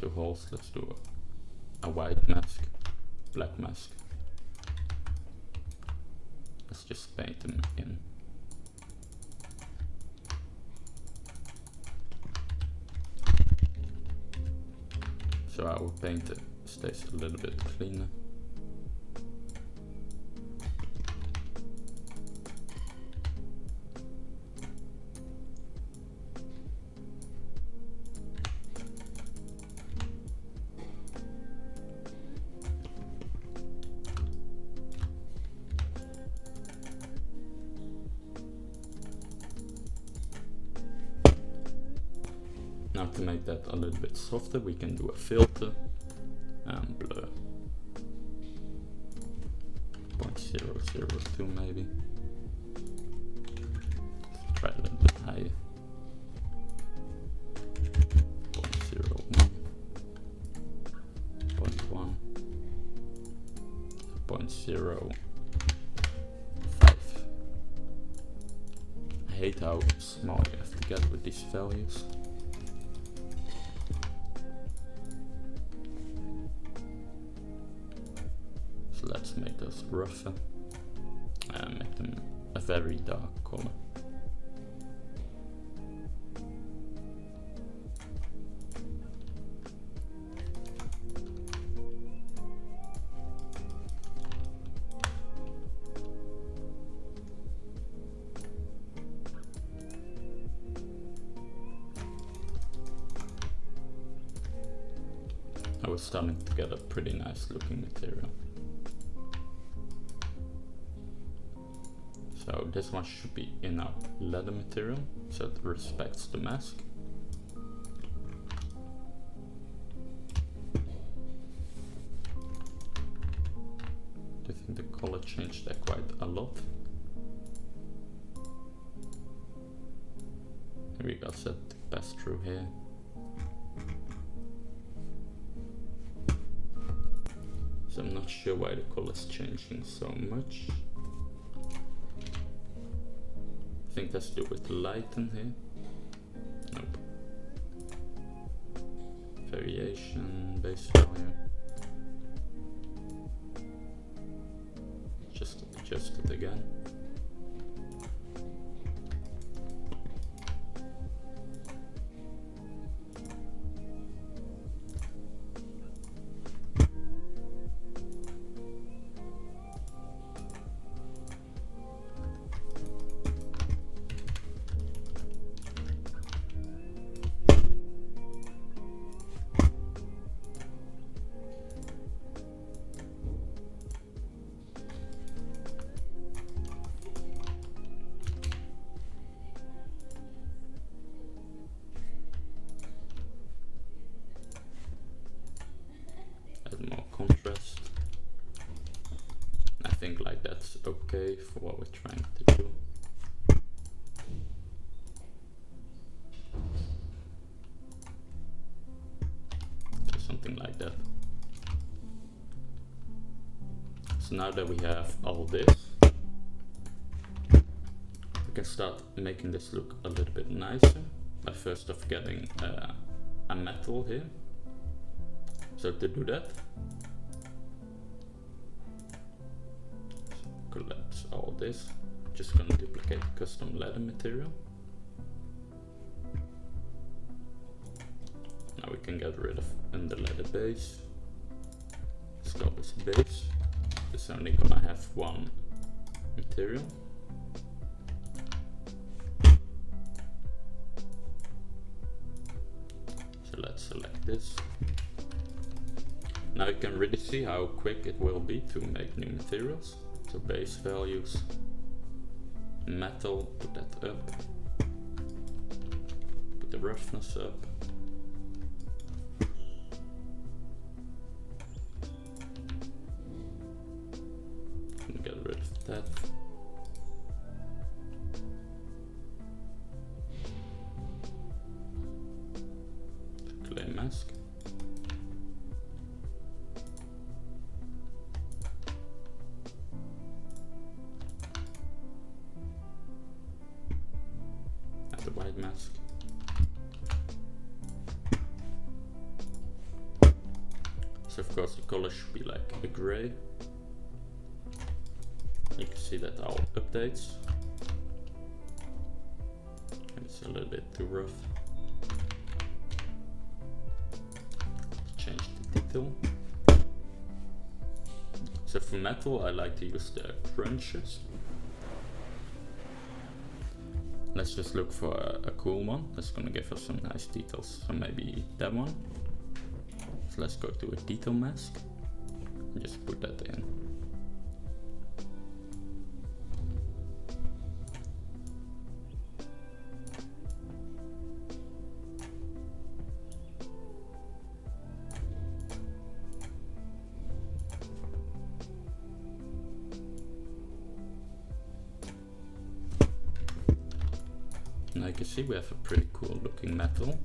two holes, let's do a white mask, black mask. Let's just paint them in. So our paint stays a little bit cleaner. Now to make that a little bit softer, we can do a filter and blur. 0.002 maybe. Let's try a little bit higher. 0.01, 0.1, 0.05. I hate how small you have to get with these values. So let's make those rougher and make them a very dark color. I was starting to get a pretty nice looking material. So this one should be in our leather material, so it respects the mask. I think the color changed there quite a lot. We got set to pass through here. So I'm not sure why the color is changing so much. I think that's to do with the light in here. Nope. Variation, base value. Just adjust it again. Add more contrast. I think like that's okay for what we're trying to do. So something like that. So now that we have all this, we can start making this look a little bit nicer by first of getting a metal here. So to do that, collapse all this. Just gonna duplicate custom leather material. Now we can get rid of the leather base. Let's call this base. It's only gonna have one material. So let's select this. Now you can really see how quick it will be to make new materials. So base values, metal, put that up, put the roughness up. And get rid of that. Clay mask. Add the white mask. So of course the color should be like a gray. You can see that all updates. And it's a little bit too rough. Change the detail. So for metal I like to use the crunches. Let's just look for a cool one that's gonna give us some nice details. So maybe that one. So let's go to a detail mask and just put that in. Now you can see we have a pretty cool looking metal,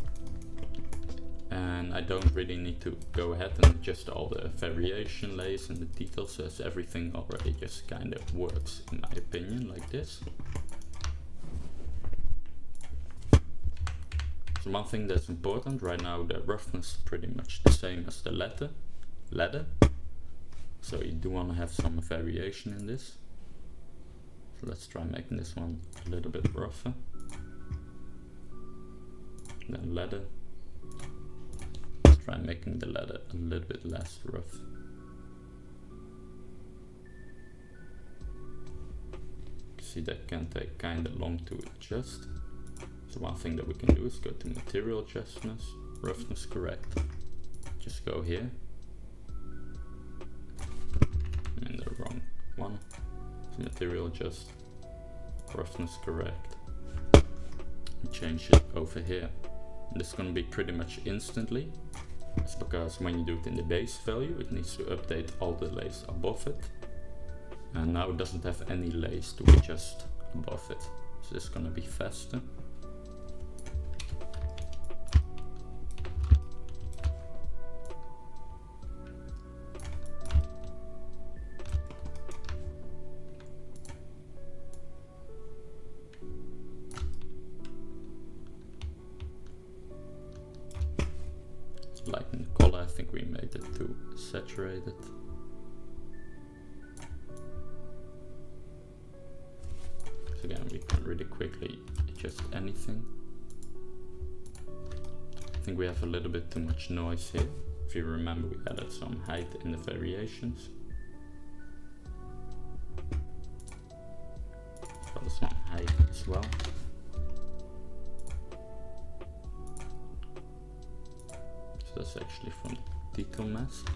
and I don't really need to go ahead and adjust all the variation layers and the details, as everything already just kind of works in my opinion like this. So one thing that's important right now, the roughness is pretty much the same as the ladder. So you do want to have some variation in this. So let's try making this one a little bit rougher. Then ladder. Let's try making the ladder a little bit less rough. See, that can take kinda long to adjust. So one thing that we can do is go to material adjustments, roughness correct. Just go here. I'm in the wrong one. So material adjust, roughness correct. And change it over here. And this is going to be pretty much instantly. It's because when you do it in the base value, it needs to update all the layers above it. And now it doesn't have any layers to adjust above it. So this is going to be faster. Lighten the color, I think we made it too saturated. So again, we can really quickly adjust anything. I think we have a little bit too much noise here. If you remember, we added some height in the variations. Got some height as well. That's actually from the detail mask.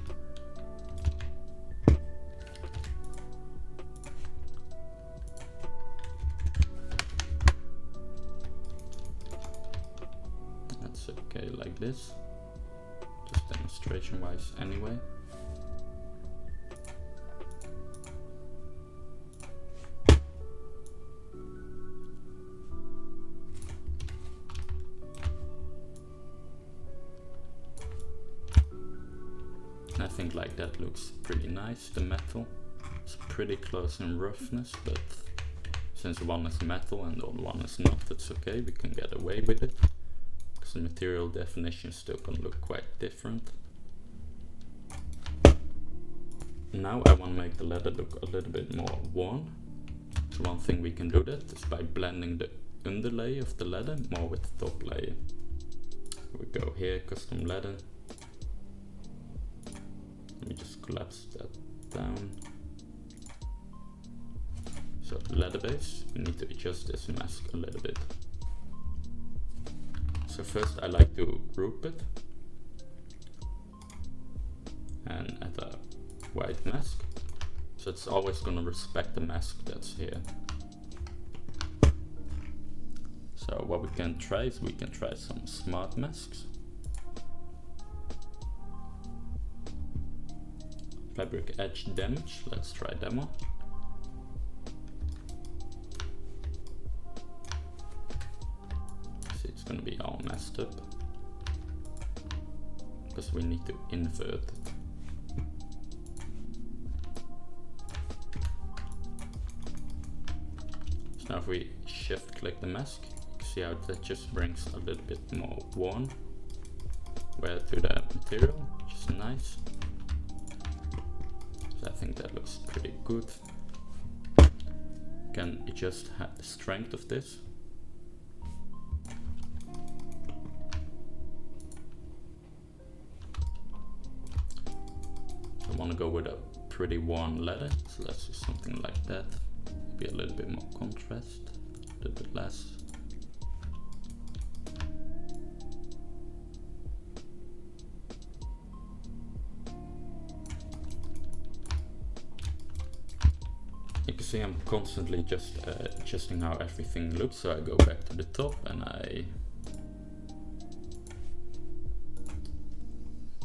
That's okay like this, just demonstration wise anyway. I think like that looks pretty nice. The metal is pretty close in roughness, but since one is metal and the other one is not, it's okay, we can get away with it. Because the material definition is still gonna look quite different. Now I want to make the ladder look a little bit more worn. So one thing we can do that is by blending the underlay of the ladder more with the top layer. We go here, custom ladder. Let me just collapse that down. So the ladder base, we need to adjust this mask a little bit. So first I like to group it and add a white mask. So it's always going to respect the mask that's here. So what we can try is we can try some smart masks. Fabric edge damage, let's try demo. See, it's gonna be all messed up because we need to invert it. So now if we shift click the mask, you see how that just brings a little bit more worn wear to the material, which is nice. So I think that looks pretty good. Can adjust the strength of this. I want to go with a pretty worn leather, so let's do something like that. Maybe a little bit more contrast, a little bit less. You can see I'm constantly just adjusting how everything looks, so I go back to the top and I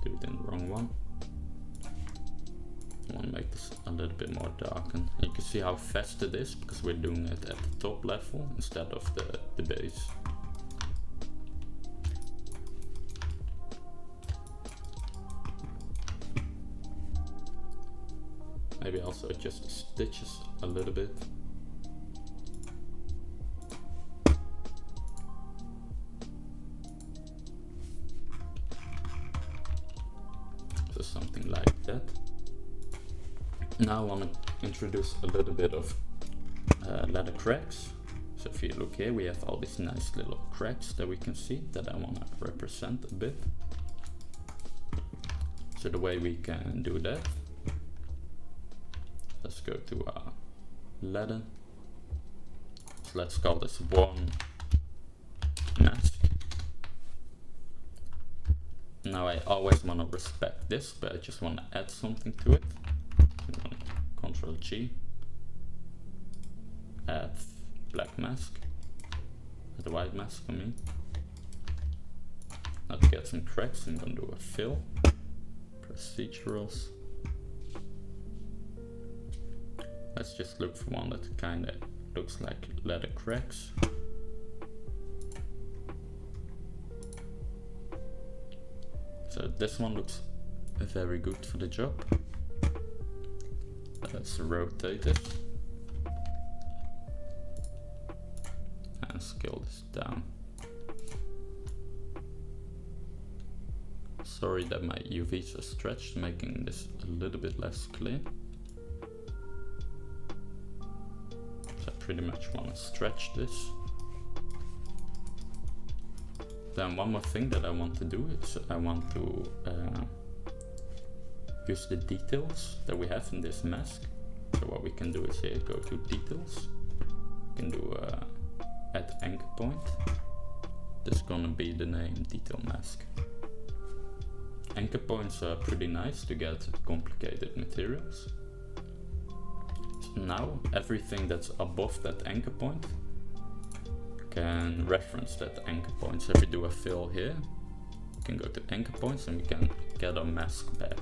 do it in the wrong one. I want to make this a little bit more darkened. And you can see how fast it is because we're doing it at the top level instead of the base. Maybe also adjust the stitches a little bit. So something like that. Now I want to introduce a little bit of leather cracks. So if you look here, we have all these nice little cracks that we can see that I want to represent a bit. So the way we can do that, let's go to leather. So let's call this one mask. Now I always want to respect this, but I just want to add something to it. Ctrl G, add black mask, add a white mask I mean. Now to get some cracks, I'm gonna do a fill, procedurals. Let's just look for one that kinda looks like leather cracks. So this one looks very good for the job. Let's rotate it and scale this down. Sorry that my UVs are stretched, making this a little bit less clear. So I pretty much want to stretch this. Then one more thing that I want to do is I want to use the details that we have in this mask. So what we can do is here, go to details. We can do add anchor point. This is gonna be the name detail mask. Anchor points are pretty nice to get complicated materials. So now everything that's above that anchor point can reference that anchor point. So if we do a fill here, we can go to anchor points and we can get our mask back.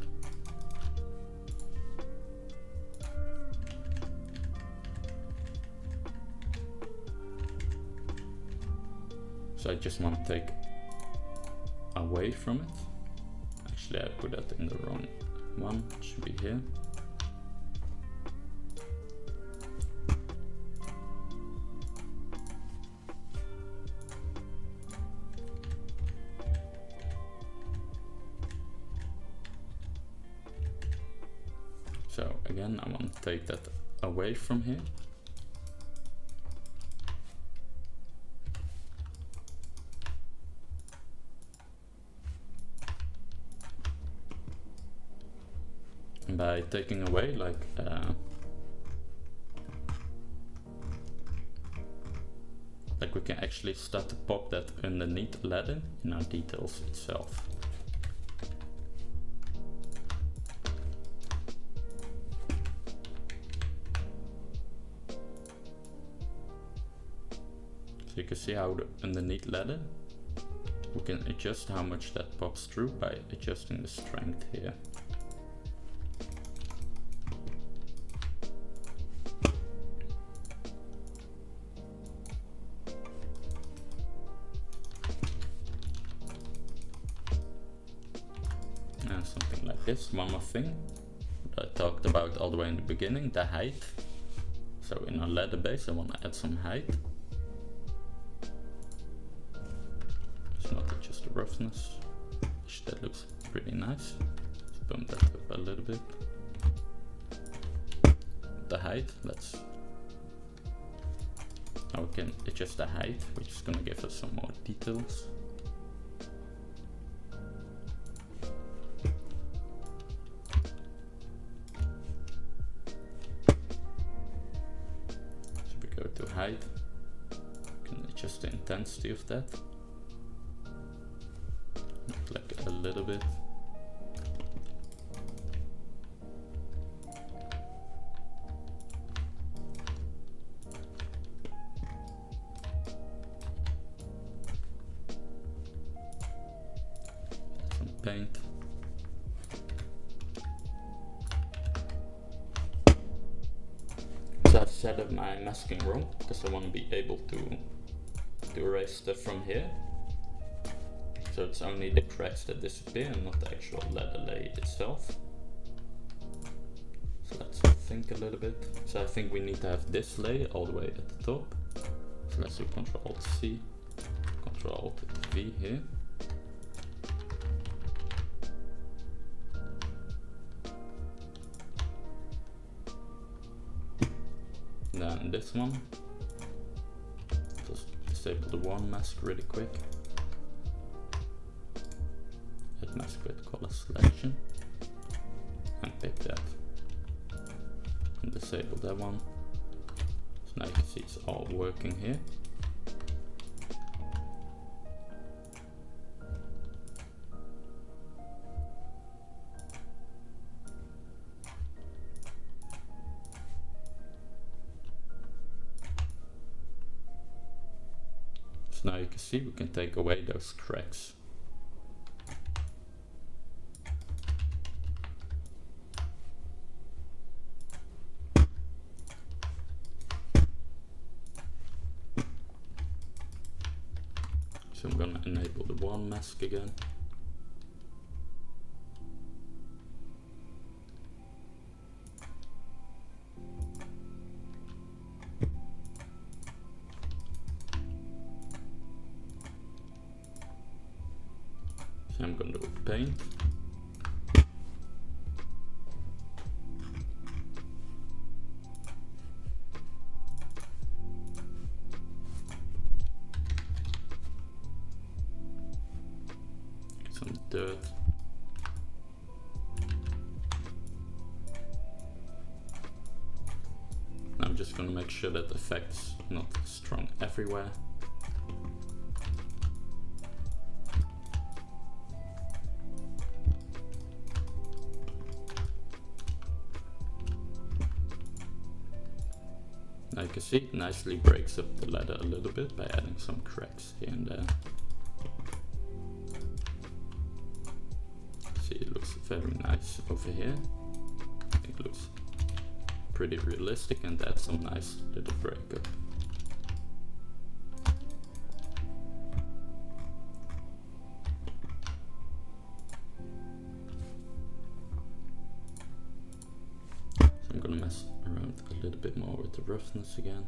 So I just want to take away from it. Actually, I put that in the wrong one. It should be here. So again, I want to take that away from here. By taking away, like we can actually start to pop that underneath leather in our details itself. So you can see how the underneath leather, we can adjust how much that pops through by adjusting the strength here. And something like this. One more thing that I talked about all the way in the beginning, the height. So in our leather base I want to add some height. It's not just the roughness. That looks pretty nice. Let's bump that up a little bit. The height, now we can adjust the height, which is gonna give us some more details. So we go to height, we can adjust the intensity of that. Like a little bit. Some paint. So I've set up my masking room because I want to be able to erase stuff from here. So it's only the cracks that disappear and not the actual leather layer itself. So let's think a little bit. So I think we need to have this layer all the way at the top. So let's do Ctrl-Alt-C, Ctrl-Alt-V here. Then this one. Just disable the one mask really quick. Mask with color selection and pick that and disable that one. So now you can see it's all working here. So now you can see we can take away those cracks. So I'm gonna enable the one mask again. So I'm gonna do paint. Some dirt. I'm just going to make sure that the effect's not strong everywhere. Now you can see it nicely breaks up the leather a little bit by adding some cracks here and there. See, it looks very nice over here. I think it looks pretty realistic and adds some nice little breakup. So I'm gonna mess around a little bit more with the roughness again.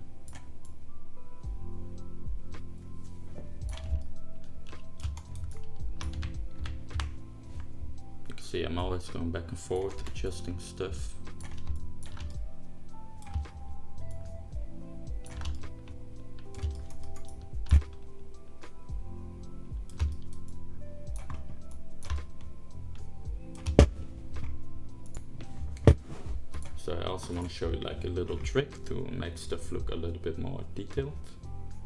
You can see I'm always going back and forth, adjusting stuff. So I also want to show you like a little trick to make stuff look a little bit more detailed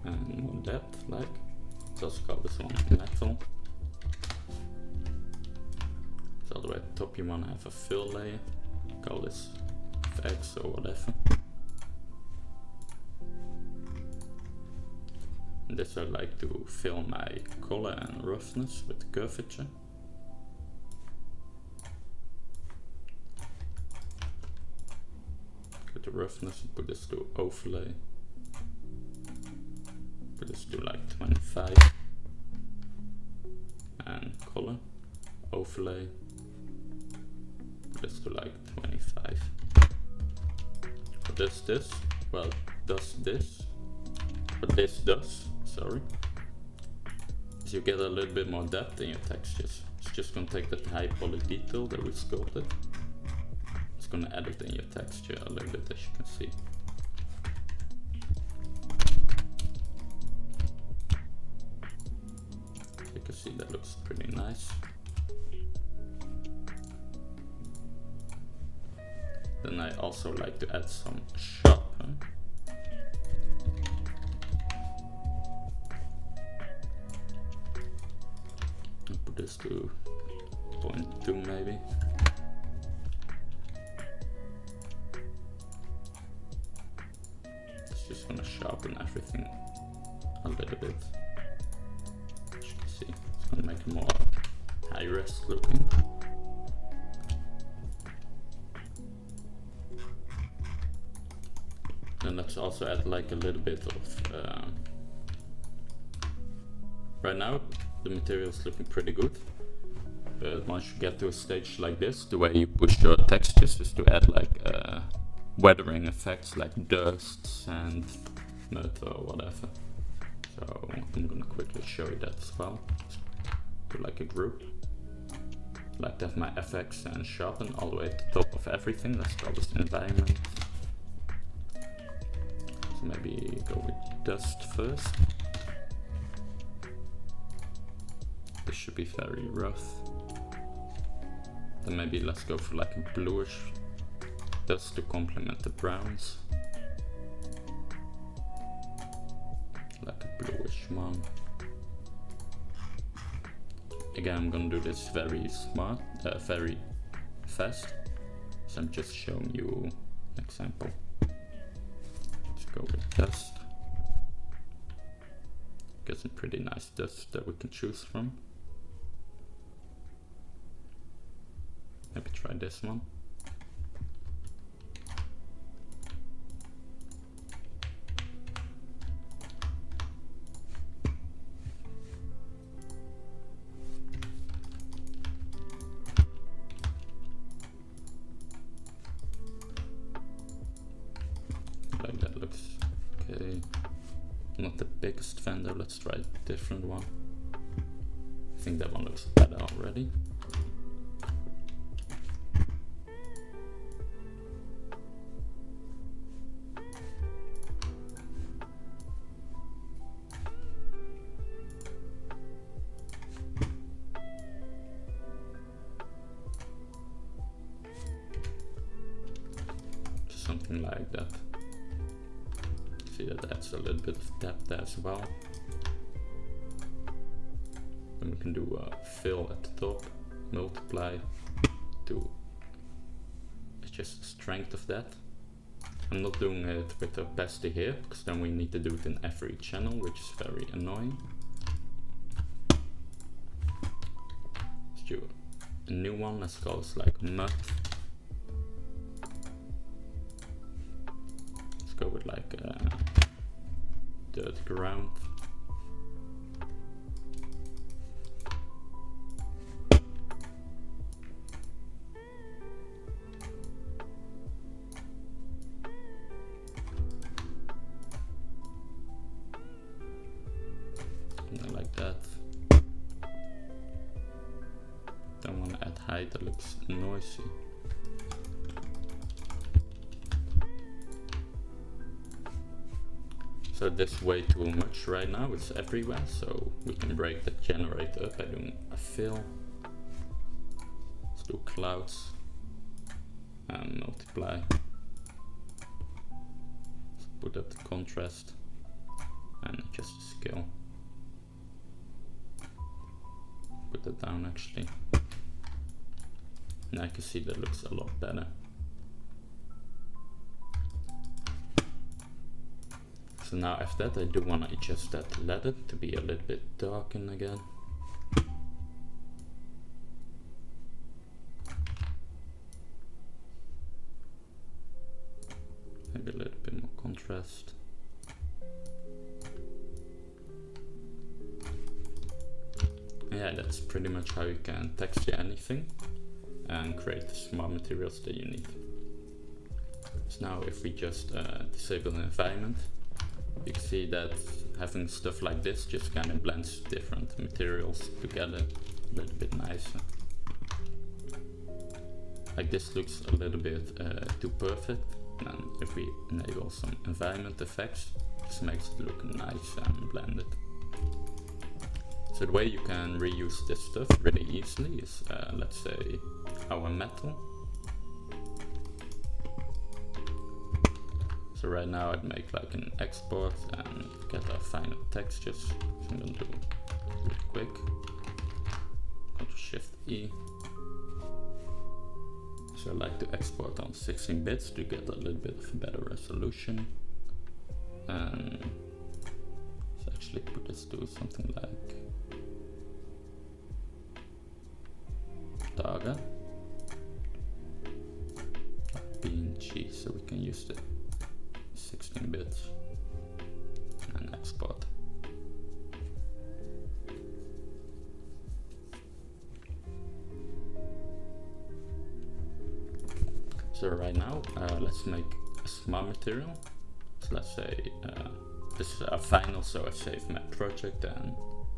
and more depth like. Let's also call this one metal. So all the way at the top you want to have a fill layer. Call this FX or whatever. And this I like to fill my color and roughness with curvature. Get the roughness and put this to overlay. Put this to like 25. And color, overlay. Put this to like 25. What does this? Well, does this. What this does, sorry, is you get a little bit more depth in your textures. It's just gonna take that high poly detail that we sculpted. It's gonna add it in your texture a little bit, as you can see. You can see that looks pretty nice. Then I also like to add some sharpen. Put this to 0.2 maybe. It's just gonna sharpen everything a little bit. As you can see, it's gonna make it more high-res looking. Then let's also add like a little bit of right now the material is looking pretty good, but once you get to a stage like this, the way you push your textures is to add like weathering effects like dust, sand, mud or whatever. So I'm gonna quickly show you that as well. Do like a group. I like to have my FX and sharpen all the way at the top of everything. Let's call this environment. So maybe go with dust first. This should be very rough. Then maybe let's go for like a bluish dust to complement the browns. Like a bluish one. Again, I'm gonna do this very smart, very fast. So I'm just showing you an example. Let's go with dust. Get some pretty nice dust that we can choose from. Maybe try this one. Like that looks okay. Not the biggest fan though, let's try a different one. I think that one looks better already. Something like that. See, that adds a little bit of depth there as well. Then we can do a fill at the top, multiply to adjust the strength of that. I'm not doing it with opacity here, because then we need to do it in every channel, which is very annoying. Let's do a new one, let's call it like mud. Go with like dirt ground. Something like that. Don't want to add height, that looks noisy. So this way too much right now, it's everywhere, so we can break the generator up by doing a fill. Let's do clouds and multiply. Let's put up the contrast and adjust the scale. Put that down actually. Now I can see that looks a lot better. So now after that I do want to adjust that ladder to be a little bit darkened again. Maybe a little bit more contrast. Yeah, that's pretty much how you can texture anything and create the smart materials that you need. So now if we just disable the environment, you can see that having stuff like this just kind of blends different materials together a little bit nicer. Like this looks a little bit too perfect, and if we enable some environment effects, this makes it look nice and blended. So the way you can reuse this stuff really easily is, let's say, our metal. So right now I'd make like an export and get our final textures. So I'm gonna do it really quick. Ctrl-Shift-E. So I like to export on 16 bits to get a little bit of a better resolution. And let's actually put this to something like Targa. PNG, so we can use the 16 bits and export. So right now let's make a smart material. So let's say this is our final, so I save my project and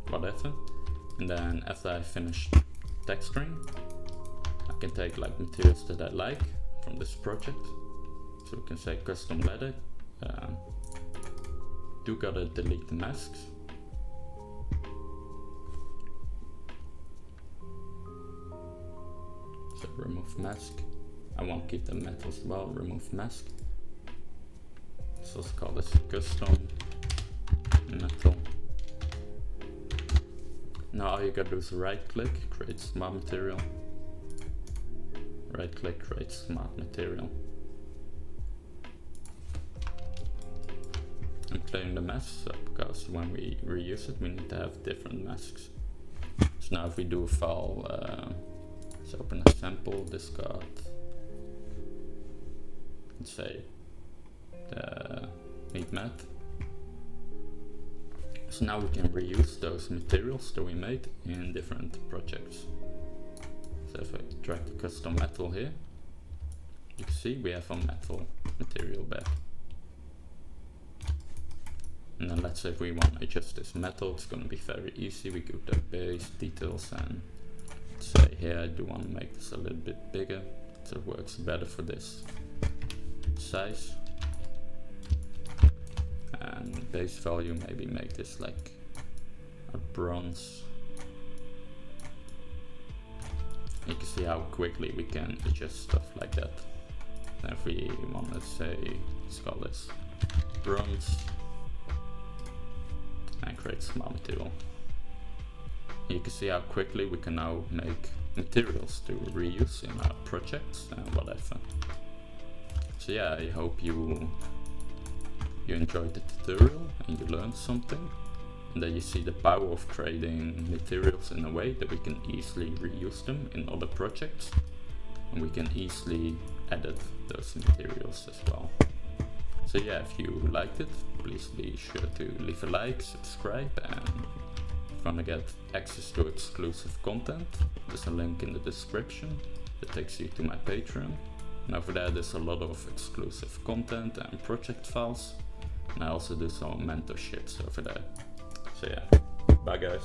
whatever, and then after I finish texturing I can take like materials that I like from this project. So we can say custom ladder. Do gotta delete the masks. So remove mask. I won't keep the metal as well. Remove mask. So let's call this custom metal. Now all you gotta do is right click, create smart material. Right click, create smart material. I'm clearing the masks up because when we reuse it we need to have different masks. So now if we do a file, let's open a sample, discard, let's say the meat mat. So now we can reuse those materials that we made in different projects. So if I drag the custom metal here, you can see we have a metal material back. And then let's say if we want to adjust this metal, it's going to be very easy. We go to base, details, and let's say here I do want to make this a little bit bigger, so it works better for this size. And base value, maybe make this like a bronze. You can see how quickly we can adjust stuff like that. And if we want to say, let's call this bronze, and create smart material. You can see how quickly we can now make materials to reuse in our projects and whatever. So yeah, I hope you enjoyed the tutorial and you learned something, and that you see the power of creating materials in a way that we can easily reuse them in other projects, and we can easily edit those materials as well. So yeah, if you liked it, please be sure to leave a like, subscribe, and if you want to get access to exclusive content, there's a link in the description that takes you to my Patreon. And over there there's a lot of exclusive content and project files, and I also do some mentorships over there. So yeah, bye guys.